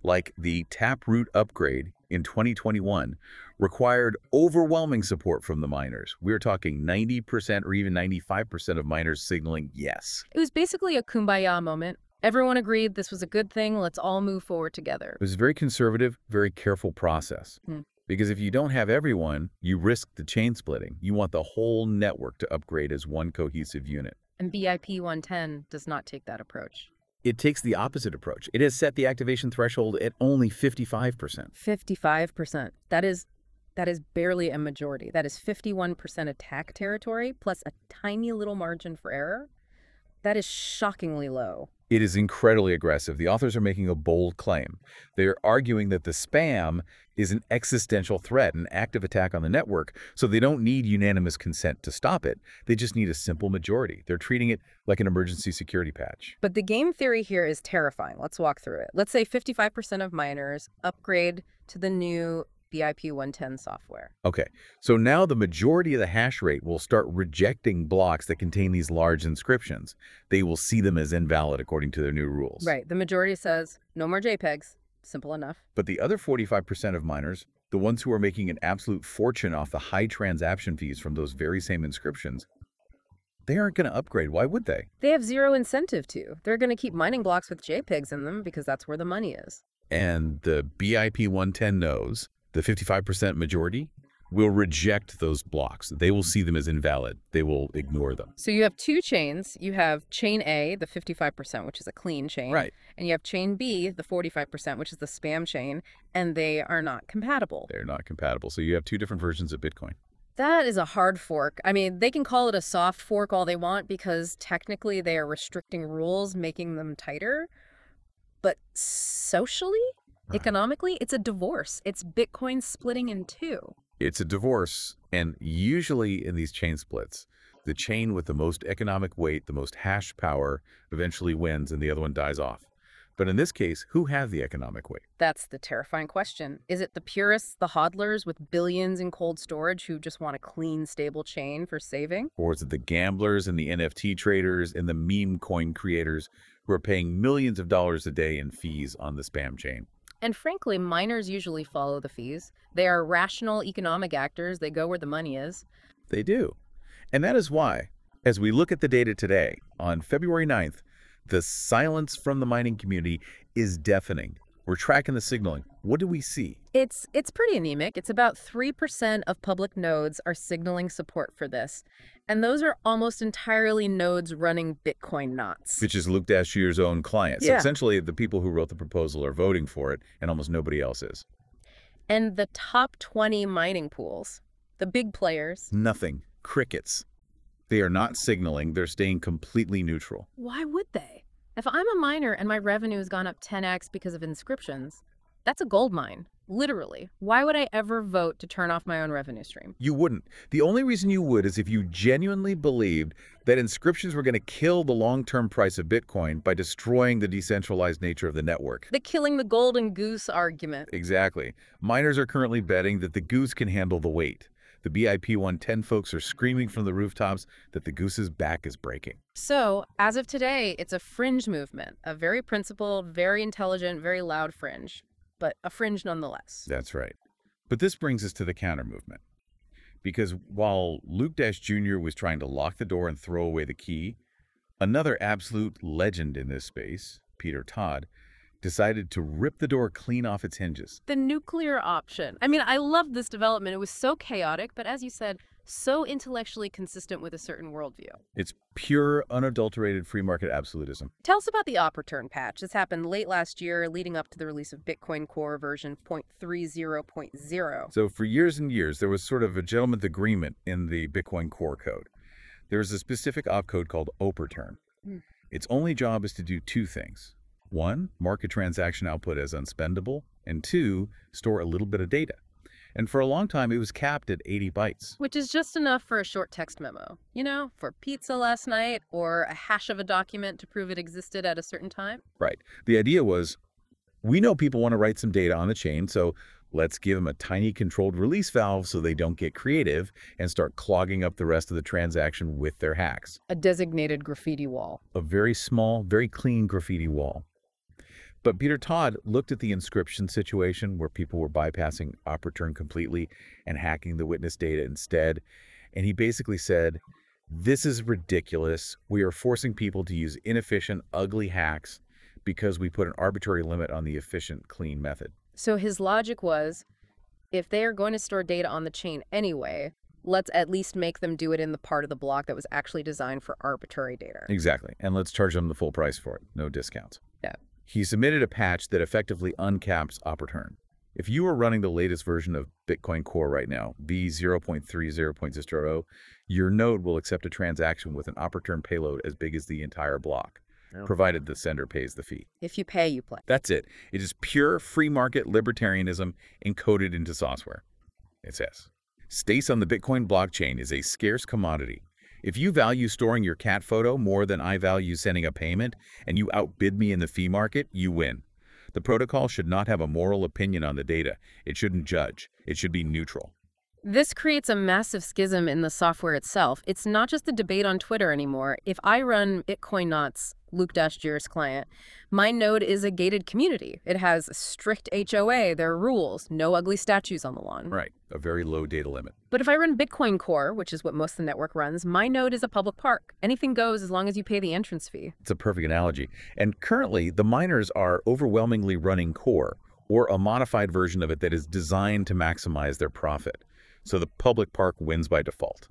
like the Taproot upgrade in 2021, required overwhelming support from the miners. We're talking 90% or even 95% of miners signaling yes. It was basically a kumbaya moment. Everyone agreed this was a good thing. Let's all move forward together. It was a very conservative, very careful process. Because if you don't have everyone, you risk the chain splitting. You want the whole network to upgrade as one cohesive unit. And BIP 110 does not take that approach. It takes the opposite approach. It has set the activation threshold at only 55%. 55%. That is barely a majority. That is 51% attack territory plus a tiny little margin for error. That is shockingly low. It is incredibly aggressive. The authors are making a bold claim. They're arguing that the spam is an existential threat, an active attack on the network, so they don't need unanimous consent to stop it. They just need a simple majority. They're treating it like an emergency security patch. But the game theory here is terrifying. Let's walk through it. Let's say 55% of miners upgrade to the new BIP 110 software. Okay, so now the majority of the hash rate will start rejecting blocks that contain these large inscriptions. They will see them as invalid according to their new rules. Right, the majority says no more JPEGs. Simple enough. But the other 45% of miners, the ones who are making an absolute fortune off the high transaction fees from those very same inscriptions, they aren't going to upgrade. Why would they? They have zero incentive to. They're going to keep mining blocks with JPEGs in them because that's where the money is. And the BIP 110 knows the 55% majority will reject those blocks. They will see them as invalid. They will ignore them. So you have two chains. You have chain A, the 55%, which is a clean chain. Right. And you have chain B, the 45%, which is the spam chain, and they are not compatible. They're not compatible. So you have two different versions of Bitcoin. That is a hard fork. I mean, they can call it a soft fork all they want because technically they are restricting rules, making them tighter. But socially, economically, it's a divorce. It's Bitcoin splitting in two. It's a divorce, and usually in these chain splits, the chain with the most economic weight, the most hash power, eventually wins and the other one dies off. But in this case, who has the economic weight? That's the terrifying question. Is it the purists, the hodlers with billions in cold storage who just want a clean, stable chain for saving? Or is it the gamblers and the NFT traders and the meme coin creators who are paying millions of dollars a day in fees on the spam chain? And frankly, miners usually follow the fees. They are rational economic actors. They go where the money is. They do. And that is why, as we look at the data today, on February 9th, the silence from the mining community is deafening. We're tracking the signaling. What do we see? It's pretty anemic. It's about 3% of public nodes are signaling support for this. And those are almost entirely nodes running Bitcoin knots. Which is Luke Dashier's own client. So essentially, the people who wrote the proposal are voting for it, and almost nobody else is. And the top 20 mining pools, the big players. Nothing. Crickets. They are not signaling, they're staying completely neutral. Why would they? If I'm a miner and my revenue has gone up 10x because of inscriptions, that's a gold mine, literally. Why would I ever vote to turn off my own revenue stream? You wouldn't. The only reason you would is if you genuinely believed that inscriptions were going to kill the long-term price of Bitcoin by destroying the decentralized nature of the network. The killing the golden goose argument. Exactly. Miners are currently betting that the goose can handle the weight. The BIP 110 folks are screaming from the rooftops that the goose's back is breaking. So, as of today, it's a fringe movement, a very principled, very intelligent, very loud fringe, but a fringe nonetheless. That's right. But this brings us to the counter movement. Because while Luke Dash Jr. was trying to lock the door and throw away the key, another absolute legend in this space, Peter Todd, decided to rip the door clean off its hinges. The nuclear option. I mean, I loved this development. It was so chaotic, but as you said, so intellectually consistent with a certain worldview. It's pure, unadulterated free market absolutism. Tell us about the opreturn patch. This happened late last year, leading up to the release of Bitcoin Core version 0.30.0. So for years and years, there was sort of a gentleman's agreement in the Bitcoin Core code. There's a specific opcode called opreturn. Its only job is to do two things. One, mark a transaction output as unspendable, and two, store a little bit of data. And for a long time, it was capped at 80 bytes. Which is just enough for a short text memo. You know, for pizza last night, or a hash of a document to prove it existed at a certain time. Right. The idea was, we know people want to write some data on the chain, so let's give them a tiny controlled release valve so they don't get creative and start clogging up the rest of the transaction with their hacks. A designated graffiti wall. A very small, very clean graffiti wall. But Peter Todd looked at the inscription situation where people were bypassing opreturn completely and hacking the witness data instead. And he basically said, this is ridiculous. We are forcing people to use inefficient, ugly hacks because we put an arbitrary limit on the efficient, clean method. So his logic was, if they are going to store data on the chain anyway, let's at least make them do it in the part of the block that was actually designed for arbitrary data. Exactly. And let's charge them the full price for it. No discounts. Yeah. He submitted a patch that effectively uncaps opreturn. If you are running the latest version of Bitcoin Core right now, V0.30.0, your node will accept a transaction with an opreturn payload as big as the entire block, provided the sender pays the fee. If you pay, you play. That's it. It is pure free market libertarianism encoded into software. It says, space on the Bitcoin blockchain is a scarce commodity. If you value storing your cat photo more than I value sending a payment, and you outbid me in the fee market, you win. The protocol should not have a moral opinion on the data. It shouldn't judge. It should be neutral. This creates a massive schism in the software itself. It's not just a debate on Twitter anymore. If I run Bitcoin Knots, Luke Dash-Jr's client, my node is a gated community. It has strict HOA, there are rules, no ugly statues on the lawn. Right, a very low data limit. But if I run Bitcoin Core, which is what most of the network runs, my node is a public park. Anything goes as long as you pay the entrance fee. It's a perfect analogy. And currently, the miners are overwhelmingly running Core, or a modified version of it that is designed to maximize their profit. So the public park wins by default.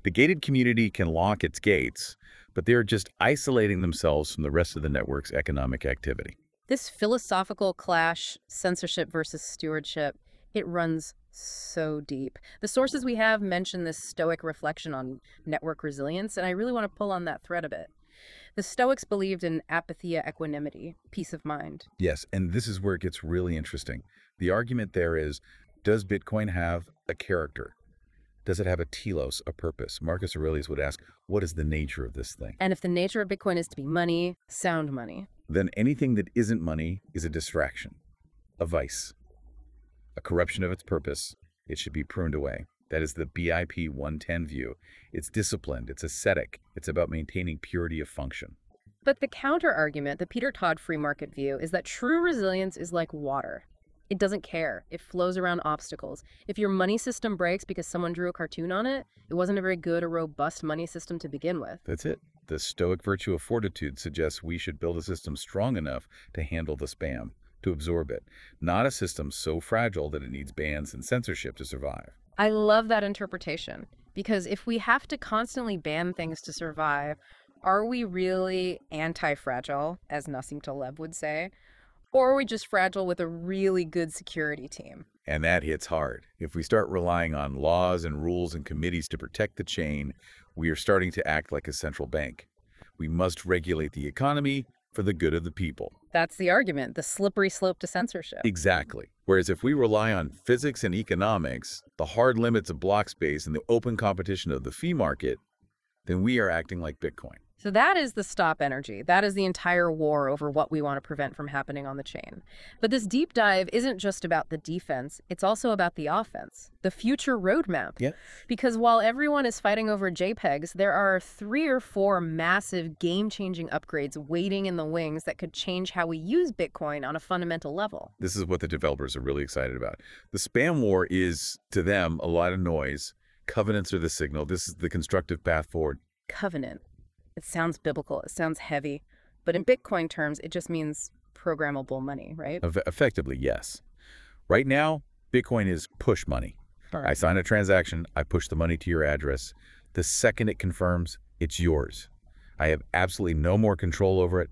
The gated community can lock its gates, but they're just isolating themselves from the rest of the network's economic activity. This philosophical clash, censorship versus stewardship, it runs so deep. The sources we have mention this Stoic reflection on network resilience, and I really want to pull on that thread a bit. The Stoics believed in apatheia, equanimity, peace of mind. Yes, and this is where it gets really interesting. The argument there is, does Bitcoin have a character? Does it have a telos, a purpose? Marcus Aurelius would ask, what is the nature of this thing? And if the nature of Bitcoin is to be money, sound money, then anything that isn't money is a distraction, a vice, a corruption of its purpose. It should be pruned away. That is the BIP 110 view. It's disciplined, it's ascetic, it's about maintaining purity of function. But the counter-argument, the Peter Todd free market view, is that true resilience is like water. It doesn't care. It flows around obstacles. If your money system breaks because someone drew a cartoon on it, it wasn't a very good or robust money system to begin with. That's it. The Stoic virtue of fortitude suggests we should build a system strong enough to handle the spam, to absorb it, not a system so fragile that it needs bans and censorship to survive. I love that interpretation, because if we have to constantly ban things to survive, are we really anti-fragile, as Nassim Taleb would say? Or are we just fragile with a really good security team? And that hits hard. If we start relying on laws and rules and committees to protect the chain, we are starting to act like a central bank. We must regulate the economy for the good of the people. That's the argument, the slippery slope to censorship. Exactly. Whereas if we rely on physics and economics, the hard limits of block space and the open competition of the fee market, then we are acting like Bitcoin. So that is the stop energy. That is the entire war over what we want to prevent from happening on the chain. But this deep dive isn't just about the defense, it's also about the offense, the future roadmap. Yeah. Because while everyone is fighting over JPEGs, there are 3 or 4 massive game-changing upgrades waiting in the wings that could change how we use Bitcoin on a fundamental level. This is what the developers are really excited about. The spam war is, to them, a lot of noise. Covenants are the signal. This is the constructive path forward. Covenant. It sounds biblical, it sounds heavy, but in Bitcoin terms, it just means programmable money, right? Effectively, yes. Right now, Bitcoin is push money. I sign a transaction, I push the money to your address. The second it confirms, it's yours. I have absolutely no more control over it.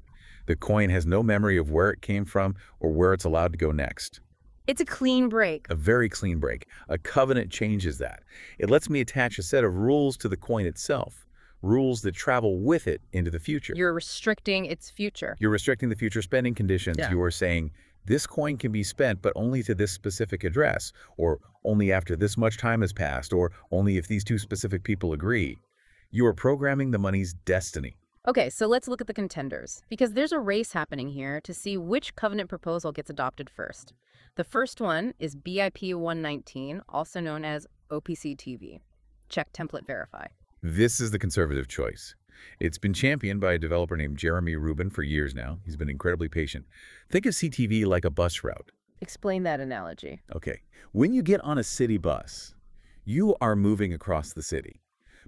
The coin has no memory of where it came from or where it's allowed to go next. It's a clean break. A very clean break. A covenant changes that. It lets me attach a set of rules to the coin itself. Rules that travel with it into the future. You're restricting its future. You're restricting the future spending conditions. Yeah. You are saying this coin can be spent, but only to this specific address, or only after this much time has passed, or only if these 2 specific people agree. You are programming the money's destiny. Okay, so let's look at the contenders, because there's a race happening here to see which covenant proposal gets adopted first. The first one is BIP 119, also known as OPC-TV. Check template verify. This is the conservative choice. It's been championed by a developer named Jeremy Rubin for years now. He's been incredibly patient. Think of CTV like a bus route. Explain that analogy. Okay. When you get on a city bus, you are moving across the city,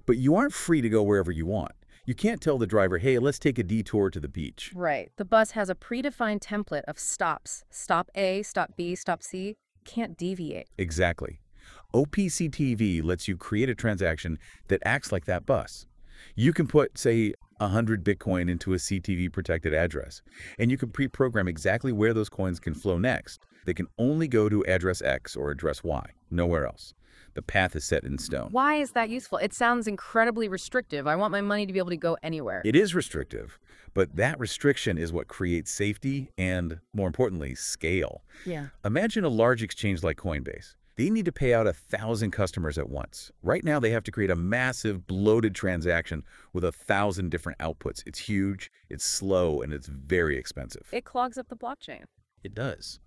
but you aren't free to go wherever you want. You can't tell the driver, hey, let's take a detour to the beach. Right. The bus has a predefined template of stops. Stop A, stop B, stop C. Can't deviate. Exactly. OPC-TV lets you create a transaction that acts like that bus. You can put, say, 100 Bitcoin into a CTV protected address, and you can pre-program exactly where those coins can flow next. They can only go to address X or address Y, nowhere else. The path is set in stone. Why is that useful? It sounds incredibly restrictive. I want my money to be able to go anywhere. It is restrictive, but that restriction is what creates safety and, more importantly, scale. Yeah. Imagine a large exchange like Coinbase. They need to pay out 1,000 customers at once. Right now, they have to create a massive, bloated transaction with 1,000 different outputs. It's huge, it's slow, and it's very expensive. It clogs up the blockchain. It does.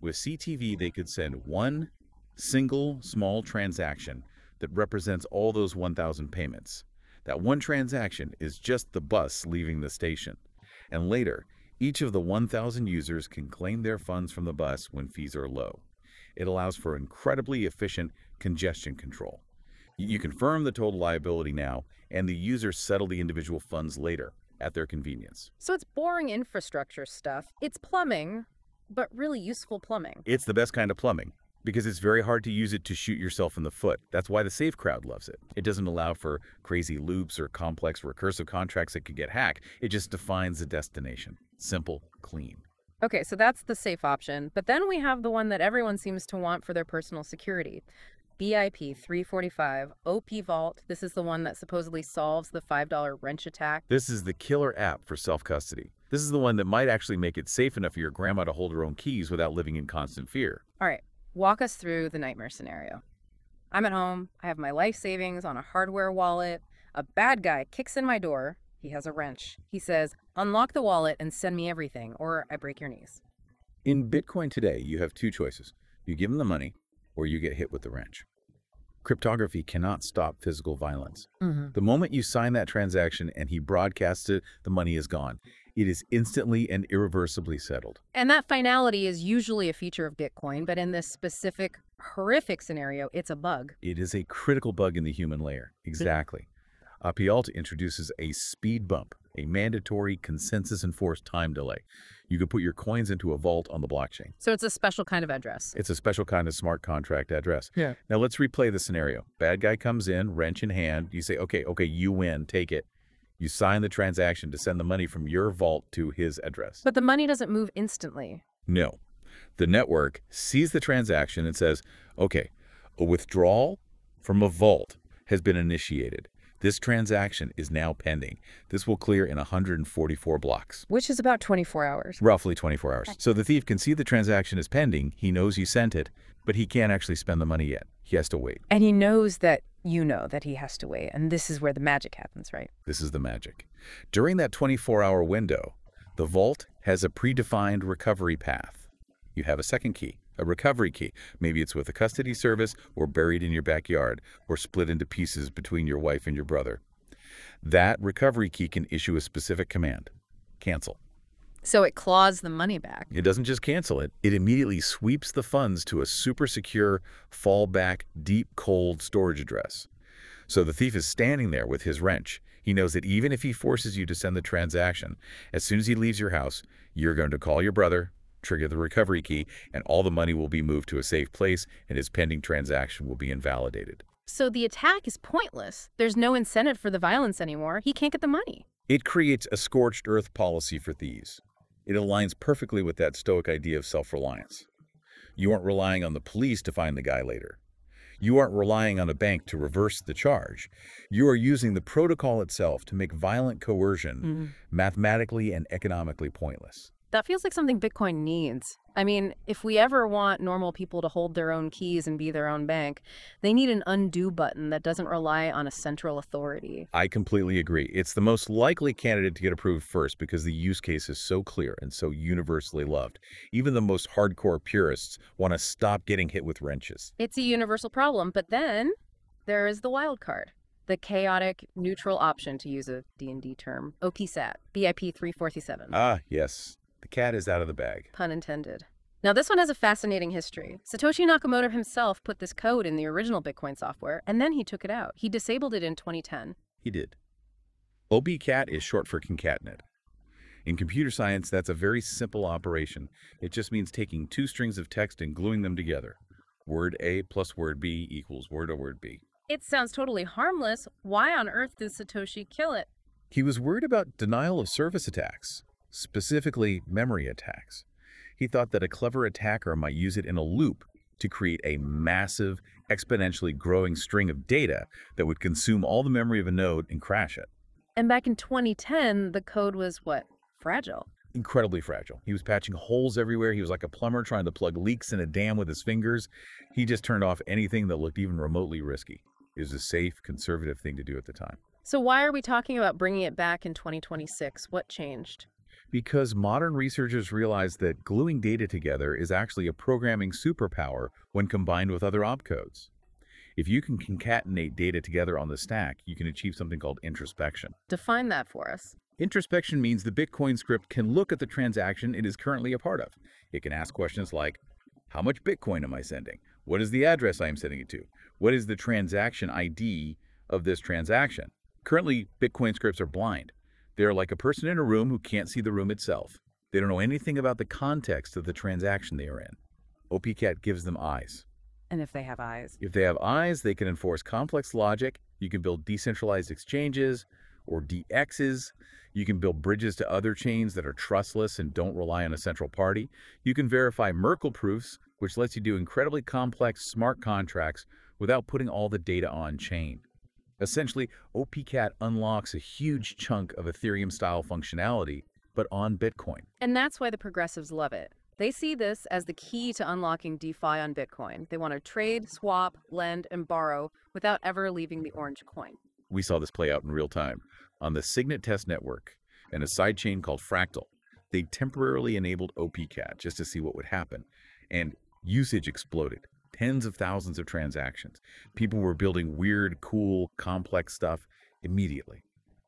With CTV, they could send one single small transaction that represents all those 1,000 payments. That one transaction is just the bus leaving the station. And later, each of the 1,000 users can claim their funds from the bus when fees are low. It allows for incredibly efficient congestion control. You confirm the total liability now, and the users settle the individual funds later at their convenience. So it's boring infrastructure stuff. It's plumbing, but really useful plumbing. It's the best kind of plumbing, because it's very hard to use it to shoot yourself in the foot. That's why the safe crowd loves it. It doesn't allow for crazy loops or complex recursive contracts that could get hacked. It just defines the destination. Simple, clean. Okay, so that's the safe option. But then we have the one that everyone seems to want for their personal security. BIP 345, OP Vault. This is the one that supposedly solves the $5 wrench attack. This is the killer app for self-custody. This is the one that might actually make it safe enough for your grandma to hold her own keys without living in constant fear. All right, walk us through the nightmare scenario. I'm at home. I have my life savings on a hardware wallet. A bad guy kicks in my door. He has a wrench. He says, unlock the wallet and send me everything, or I break your knees. In Bitcoin today, you have 2 choices. You give him the money, or you get hit with the wrench. Cryptography cannot stop physical violence. The moment you sign that transaction and he broadcasts it, the money is gone. It is instantly and irreversibly settled. And that finality is usually a feature of Bitcoin, but in this specific horrific scenario, it's a bug. It is a critical bug in the human layer. Exactly. Apialta introduces a speed bump, a mandatory consensus-enforced time delay. You can put your coins into a vault on the blockchain. So it's a special kind of address. It's a special kind of smart contract address. Yeah. Now let's replay the scenario. Bad guy comes in, wrench in hand. You say, okay, you win, take it. You sign the transaction to send the money from your vault to his address. But the money doesn't move instantly. No. The network sees the transaction and says, okay, a withdrawal from a vault has been initiated. This transaction is now pending. This will clear in 144 blocks. Which is about 24 hours. Roughly 24 hours. So the thief can see the transaction is pending. He knows you sent it, but he can't actually spend the money yet. He has to wait. And he knows that you know that he has to wait. And this is where the magic happens, right? This is the magic. During that 24-hour window, the vault has a predefined recovery path. You have a second key, a recovery key. Maybe it's with a custody service or buried in your backyard or split into pieces between your wife and your brother. That recovery key can issue a specific command. Cancel. So it claws the money back. It doesn't just cancel it. It immediately sweeps the funds to a super secure, fallback, deep cold storage address. So the thief is standing there with his wrench. He knows that even if he forces you to send the transaction, as soon as he leaves your house, you're going to call your brother, trigger the recovery key, and all the money will be moved to a safe place, and his pending transaction will be invalidated. So the attack is pointless. There's no incentive for the violence anymore. He can't get the money. It creates a scorched earth policy for thieves. It aligns perfectly with that Stoic idea of self-reliance. You aren't relying on the police to find the guy later. You aren't relying on a bank to reverse the charge. You are using the protocol itself to make violent coercion mathematically and economically pointless. That feels like something Bitcoin needs. I mean, if we ever want normal people to hold their own keys and be their own bank, they need an undo button that doesn't rely on a central authority. I completely agree. It's the most likely candidate to get approved first because the use case is so clear and so universally loved. Even the most hardcore purists want to stop getting hit with wrenches. It's a universal problem, but then there is the wild card. The chaotic neutral option, to use a D&D term. OPSAT, BIP 347. Ah, yes. The cat is out of the bag. Pun intended. Now, this one has a fascinating history. Satoshi Nakamoto himself put this code in the original Bitcoin software, and then he took it out. He disabled it in 2010. He did. OPCAT is short for concatenate. In computer science, that's a very simple operation. It just means taking two strings of text and gluing them together. Word A plus word B equals word A word B. It sounds totally harmless. Why on earth did Satoshi kill it? He was worried about denial of service attacks. Specifically memory attacks. He thought that a clever attacker might use it in a loop to create a massive, exponentially growing string of data that would consume all the memory of a node and crash it. And back in 2010, the code was what? Fragile. Incredibly fragile. He was patching holes everywhere. He was like a plumber trying to plug leaks in a dam with his fingers. He just turned off anything that looked even remotely risky. It was a safe, conservative thing to do at the time. So why are we talking about bringing it back in 2026? What changed? Because modern researchers realize that gluing data together is actually a programming superpower when combined with other opcodes. If you can concatenate data together on the stack, you can achieve something called introspection. Define that for us. Introspection means the Bitcoin script can look at the transaction it is currently a part of. It can ask questions like, how much Bitcoin am I sending? What is the address I am sending it to? What is the transaction ID of this transaction? Currently, Bitcoin scripts are blind. They are like a person in a room who can't see the room itself. They don't know anything about the context of the transaction they are in. OPCAT gives them eyes. And if they have eyes? If they have eyes, they can enforce complex logic. You can build decentralized exchanges or DXs. You can build bridges to other chains that are trustless and don't rely on a central party. You can verify Merkle proofs, which lets you do incredibly complex smart contracts without putting all the data on chain. Essentially, OPCAT unlocks a huge chunk of Ethereum-style functionality, but on Bitcoin. And that's why the progressives love it. They see this as the key to unlocking DeFi on Bitcoin. They want to trade, swap, lend, and borrow without ever leaving the orange coin. We saw this play out in real time. On the Signet test network and a sidechain called Fractal, they temporarily enabled OPCAT just to see what would happen, and usage exploded. Tens of thousands of transactions. People were building weird, cool, complex stuff immediately.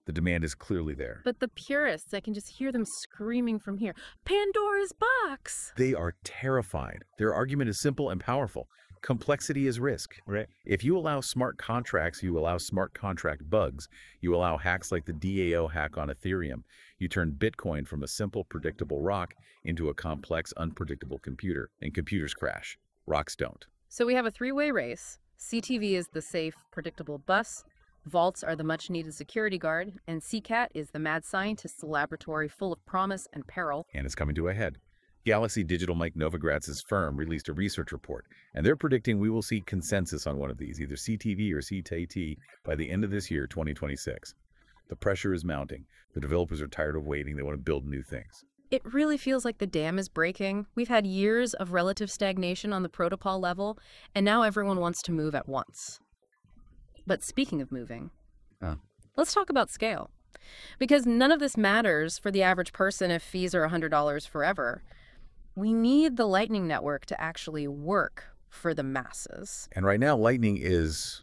The demand is clearly there. But the purists, I can just hear them screaming from here, Pandora's box! They are terrified. Their argument is simple and powerful. Complexity is risk. Right. If you allow smart contracts, you allow smart contract bugs. You allow hacks like the DAO hack on Ethereum. You turn Bitcoin from a simple, predictable rock into a complex, unpredictable computer. And computers crash. Rocks don't. So we have a three-way race. CTV is the safe, predictable bus. Vaults are the much-needed security guard. And CCAT is the mad scientist's laboratory full of promise and peril. And it's coming to a head. Galaxy Digital Mike Novogratz's firm released a research report, and they're predicting we will see consensus on one of these, either CTV or CTT, by the end of this year, 2026. The pressure is mounting. The developers are tired of waiting. They want to build new things. It really feels like the dam is breaking. We've had years of relative stagnation on the protocol level, and now everyone wants to move at once. But speaking of moving, let's talk about scale. Because none of this matters for the average person if fees are $100 forever. We need the Lightning Network to actually work for the masses. And right now, Lightning is,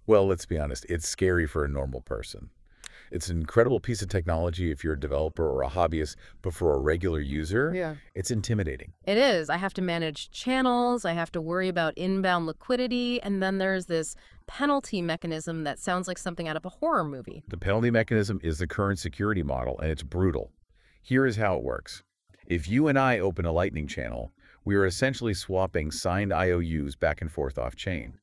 well, let's be honest, it's scary for a normal person. It's an incredible piece of technology if you're a developer or a hobbyist, but for a regular user, it's intimidating. It is. I have to manage channels, I have to worry about inbound liquidity, and then there's this penalty mechanism that sounds like something out of a horror movie. The penalty mechanism is the current security model, and it's brutal. Here is how it works. If you and I open a Lightning channel, we are essentially swapping signed IOUs back and forth off-chain.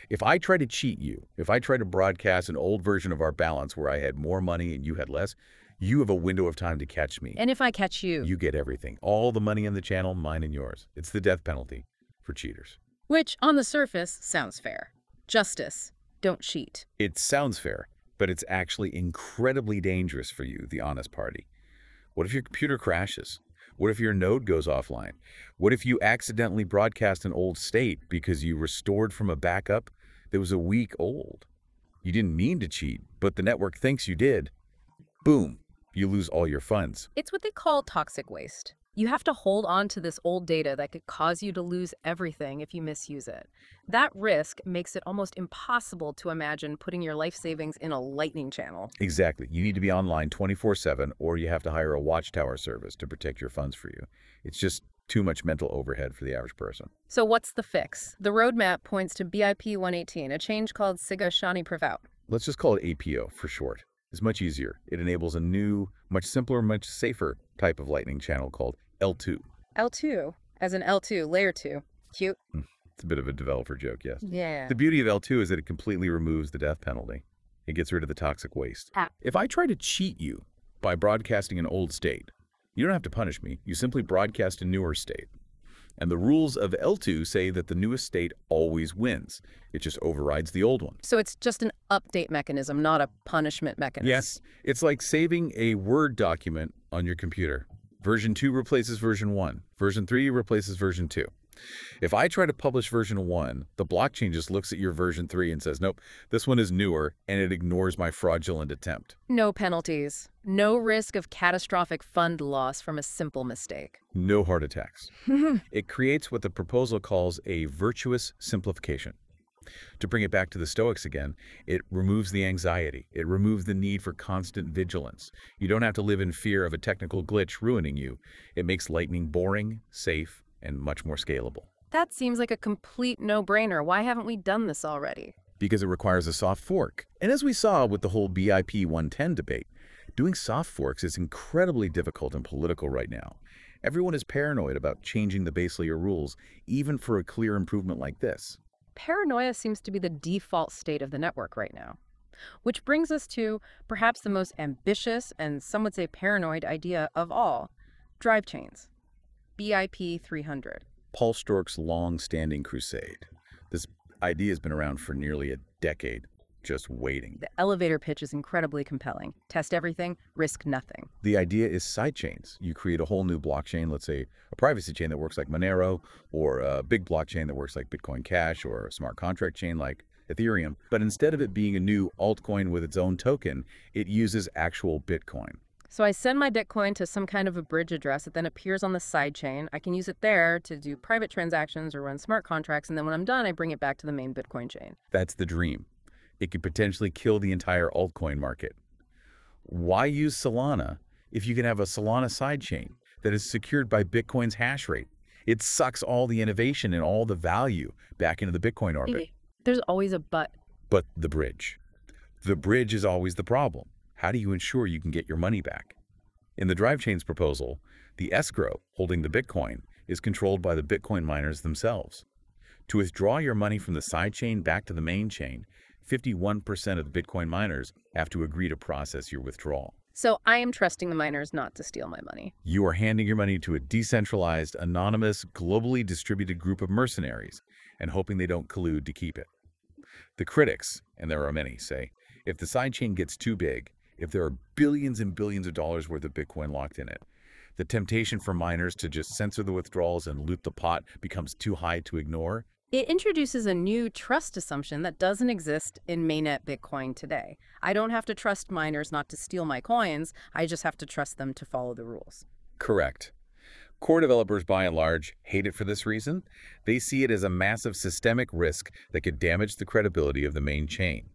If I try to cheat you, if I try to broadcast an old version of our balance where I had more money and you had less, you have a window of time to catch me. And if I catch you? You get everything. All the money in the channel, mine and yours. It's the death penalty for cheaters. Which, on the surface, sounds fair. Justice. Don't cheat. It sounds fair, but it's actually incredibly dangerous for you, the honest party. What if your computer crashes? What if your node goes offline? What if you accidentally broadcast an old state because you restored from a backup that was a week old? You didn't mean to cheat, but the network thinks you did. Boom, you lose all your funds. It's what they call toxic waste. You have to hold on to this old data that could cause you to lose everything if you misuse it. That risk makes it almost impossible to imagine putting your life savings in a Lightning channel. Exactly. You need to be online 24/7, or you have to hire a watchtower service to protect your funds for you. It's just too much mental overhead for the average person. So what's the fix? The roadmap points to BIP 118, a change called Siga Shani Pravat. Let's just call it APO for short. It's much easier. It enables a new, much simpler, much safer type of Lightning channel called L2. L2, as in L2, layer 2. Cute. It's a bit of a developer joke, yes. Yeah. The beauty of L2 is that it completely removes the death penalty. It gets rid of the toxic waste. If I try to cheat you by broadcasting an old state, you don't have to punish me. You simply broadcast a newer state. And the rules of L2 say that the newest state always wins. It just overrides the old one. So it's just an update mechanism, not a punishment mechanism. Yes. It's like saving a Word document on your computer. Version 2 replaces version 1. Version 3 replaces version 2. If I try to publish version 1, the blockchain just looks at your version 3 and says, nope, this one is newer, and it ignores my fraudulent attempt. No penalties. No risk of catastrophic fund loss from a simple mistake. No heart attacks. It creates what the proposal calls a virtuous simplification. To bring it back to the Stoics again, it removes the anxiety. It removes the need for constant vigilance. You don't have to live in fear of a technical glitch ruining you. It makes Lightning boring, safe, and much more scalable. That seems like a complete no-brainer. Why haven't we done this already? Because it requires a soft fork. And as we saw with the whole BIP 110 debate, doing soft forks is incredibly difficult and political right now. Everyone is paranoid about changing the base layer rules, even for a clear improvement like this. Paranoia seems to be the default state of the network right now. Which brings us to perhaps the most ambitious and some would say paranoid idea of all, drive chains. BIP 300. Paul Strzok's long-standing crusade. This idea has been around for nearly a decade, just waiting. The elevator pitch is incredibly compelling. Test everything, risk nothing. The idea is sidechains. You create a whole new blockchain, let's say a privacy chain that works like Monero, or a big blockchain that works like Bitcoin Cash, or a smart contract chain like Ethereum. But instead of it being a new altcoin with its own token, it uses actual Bitcoin. So I send my Bitcoin to some kind of a bridge address that then appears on the sidechain. I can use it there to do private transactions or run smart contracts, and then when I'm done, I bring it back to the main Bitcoin chain. That's the dream. It could potentially kill the entire altcoin market. Why use Solana if you can have a Solana sidechain that is secured by Bitcoin's hash rate? It sucks all the innovation and all the value back into the Bitcoin orbit. There's always a but. But the bridge. The bridge is always the problem. How do you ensure you can get your money back? In the drive chains proposal, the escrow holding the Bitcoin is controlled by the Bitcoin miners themselves. To withdraw your money from the sidechain back to the main chain, 51% of the Bitcoin miners have to agree to process your withdrawal. So I am trusting the miners not to steal my money. You are handing your money to a decentralized, anonymous, globally distributed group of mercenaries and hoping they don't collude to keep it. The critics, and there are many, say, if the sidechain gets too big, if there are billions and billions of dollars worth of Bitcoin locked in it, the temptation for miners to just censor the withdrawals and loot the pot becomes too high to ignore. It introduces a new trust assumption that doesn't exist in mainnet Bitcoin today. I don't have to trust miners not to steal my coins. I just have to trust them to follow the rules. Correct. Core developers, by and large, hate it for this reason. They see it as a massive systemic risk that could damage the credibility of the main chain.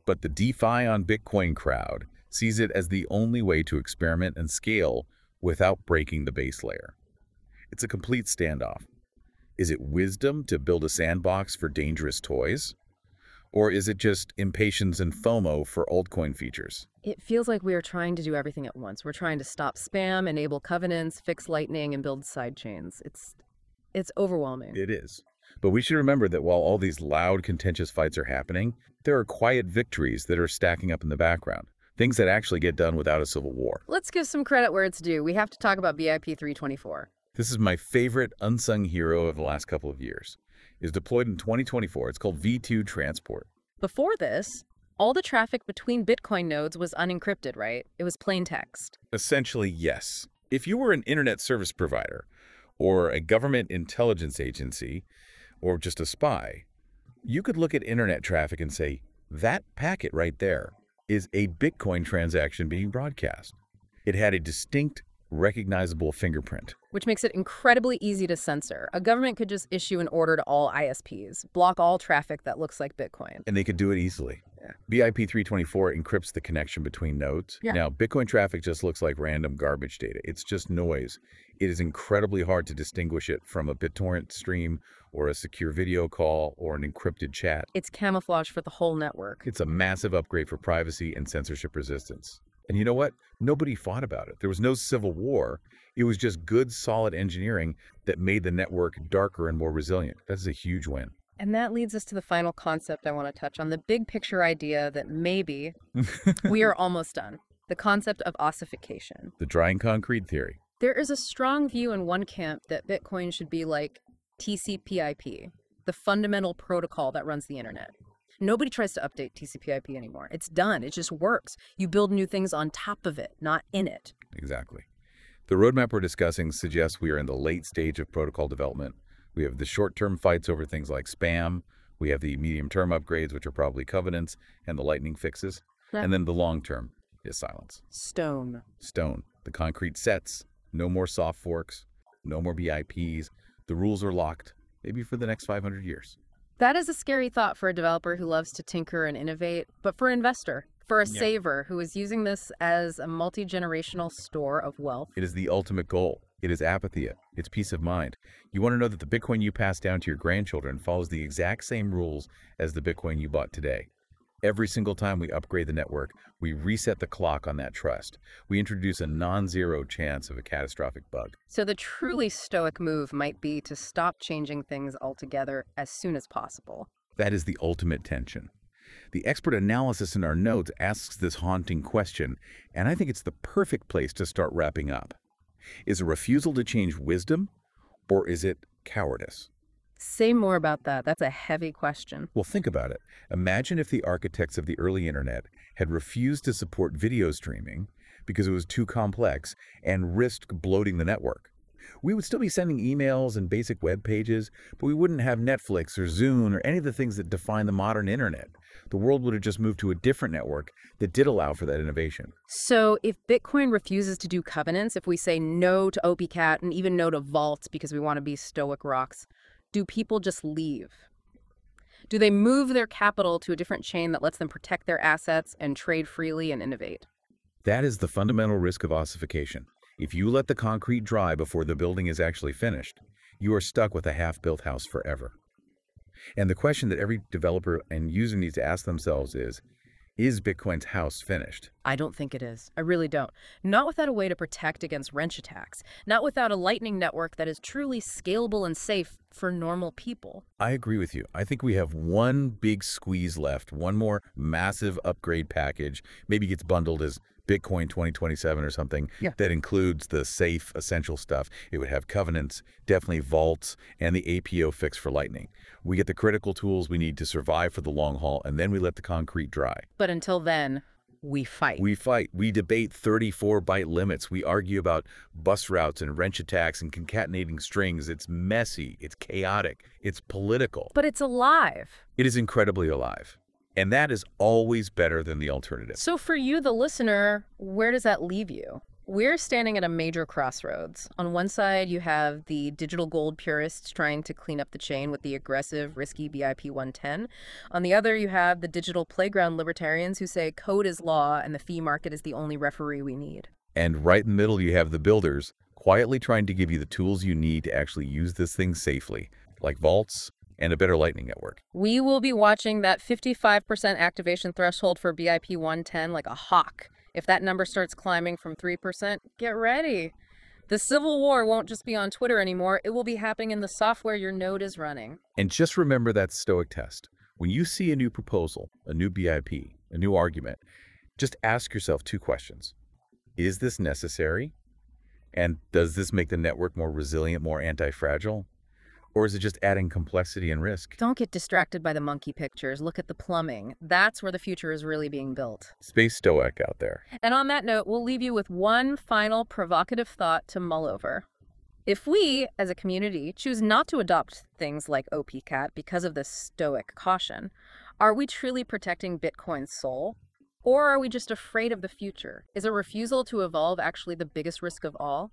But the DeFi on Bitcoin crowd sees it as the only way to experiment and scale without breaking the base layer. It's a complete standoff. Is it wisdom to build a sandbox for dangerous toys? Or is it just impatience and FOMO for altcoin features? It feels like we are trying to do everything at once. We're trying to stop spam, enable covenants, fix lightning, and build sidechains. It's overwhelming. It is. But we should remember that while all these loud, contentious fights are happening, there are quiet victories that are stacking up in the background. Things that actually get done without a civil war. Let's give some credit where it's due. We have to talk about BIP 324. This is my favorite unsung hero of the last couple of years. It's deployed in 2024. It's called V2 Transport. Before this, all the traffic between Bitcoin nodes was unencrypted, right? It was plain text. Essentially, yes. If you were an internet service provider, or a government intelligence agency, or just a spy, you could look at internet traffic and say, that packet right there is a Bitcoin transaction being broadcast. It had a distinct, recognizable fingerprint. Which makes it incredibly easy to censor. A government could just issue an order to all ISPs, block all traffic that looks like Bitcoin. And they could do it easily. BIP 324 encrypts the connection between nodes. Now, Bitcoin traffic just looks like random garbage data. It's just noise. It is incredibly hard to distinguish it from a BitTorrent stream or a secure video call or an encrypted chat. It's camouflage for the whole network. It's a massive upgrade for privacy and censorship resistance. And you know what? Nobody fought about it. There was no civil war. It was just good, solid engineering that made the network darker and more resilient. That's a huge win. And that leads us to the final concept I want to touch on, the big picture idea that maybe we are almost done. The concept of ossification. The drying concrete theory. There is a strong view in one camp that Bitcoin should be like TCP/IP, the fundamental protocol that runs the internet. Nobody tries to update TCP/IP anymore. It's done. It just works. You build new things on top of it, not in it. Exactly. The roadmap we're discussing suggests we are in the late stage of protocol development. We have the short-term fights over things like spam. We have the medium-term upgrades, which are probably covenants, and the lightning fixes. And then the long-term is silence. Stone. Stone. The concrete sets. No more soft forks. No more BIPs. The rules are locked, maybe for the next 500 years. That is a scary thought for a developer who loves to tinker and innovate, but for an investor, for a saver who is using this as a multi-generational store of wealth. It is the ultimate goal. It is apathia. It's peace of mind. You want to know that the Bitcoin you pass down to your grandchildren follows the exact same rules as the Bitcoin you bought today. Every single time we upgrade the network, we reset the clock on that trust. We introduce a non-zero chance of a catastrophic bug. So the truly stoic move might be to stop changing things altogether as soon as possible. That is the ultimate tension. The expert analysis in our notes asks this haunting question, and I think it's the perfect place to start wrapping up. Is a refusal to change wisdom, or is it cowardice? Say more about that. That's a heavy question. Well, think about it. Imagine if the architects of the early internet had refused to support video streaming because it was too complex and risked bloating the network. We would still be sending emails and basic web pages, but we wouldn't have Netflix or Zune or any of the things that define the modern internet. The world would have just moved to a different network that did allow for that innovation. So if Bitcoin refuses to do covenants, if we say no to OPCAT and even no to vaults because we want to be stoic rocks, do people just leave? Do they move their capital to a different chain that lets them protect their assets and trade freely and innovate? That is the fundamental risk of ossification. If you let the concrete dry before the building is actually finished, you are stuck with a half-built house forever. And the question that every developer and user needs to ask themselves is Bitcoin's house finished? I don't think it is. I really don't. Not without a way to protect against wrench attacks. Not without a lightning network that is truly scalable and safe for normal people. I agree with you. I think we have one big squeeze left, one more massive upgrade package. Maybe gets bundled as Bitcoin 2027 or something that includes the safe, essential stuff. It would have covenants, definitely vaults, and the APO fix for Lightning. We get the critical tools we need to survive for the long haul, and then we let the concrete dry. But until then, we fight. We fight. We debate 34-byte limits. We argue about bus routes and wrench attacks and concatenating strings. It's messy. It's chaotic. It's political. But it's alive. It is incredibly alive. And that is always better than the alternative. So for you, the listener, where does that leave you? We're standing at a major crossroads. On one side, you have the digital gold purists trying to clean up the chain with the aggressive, risky BIP 110. On the other, you have the digital playground libertarians who say code is law and the fee market is the only referee we need. And right in the middle, you have the builders quietly trying to give you the tools you need to actually use this thing safely, like vaults and a better Lightning network. We will be watching that 55% activation threshold for BIP 110 like a hawk. If that number starts climbing from 3%, get ready. The Civil War won't just be on Twitter anymore. It will be happening in the software your node is running. And just remember that Stoic test. When you see a new proposal, a new BIP, a new argument, just ask yourself 2 questions. Is this necessary? And does this make the network more resilient, more anti-fragile? Or is it just adding complexity and risk? Don't get distracted by the monkey pictures. Look at the plumbing. That's where the future is really being built. Space Stoic out there. And on that note, we'll leave you with one final provocative thought to mull over. If we, as a community, choose not to adopt things like OPCAT because of this Stoic caution, are we truly protecting Bitcoin's soul? Or are we just afraid of the future? Is a refusal to evolve actually the biggest risk of all?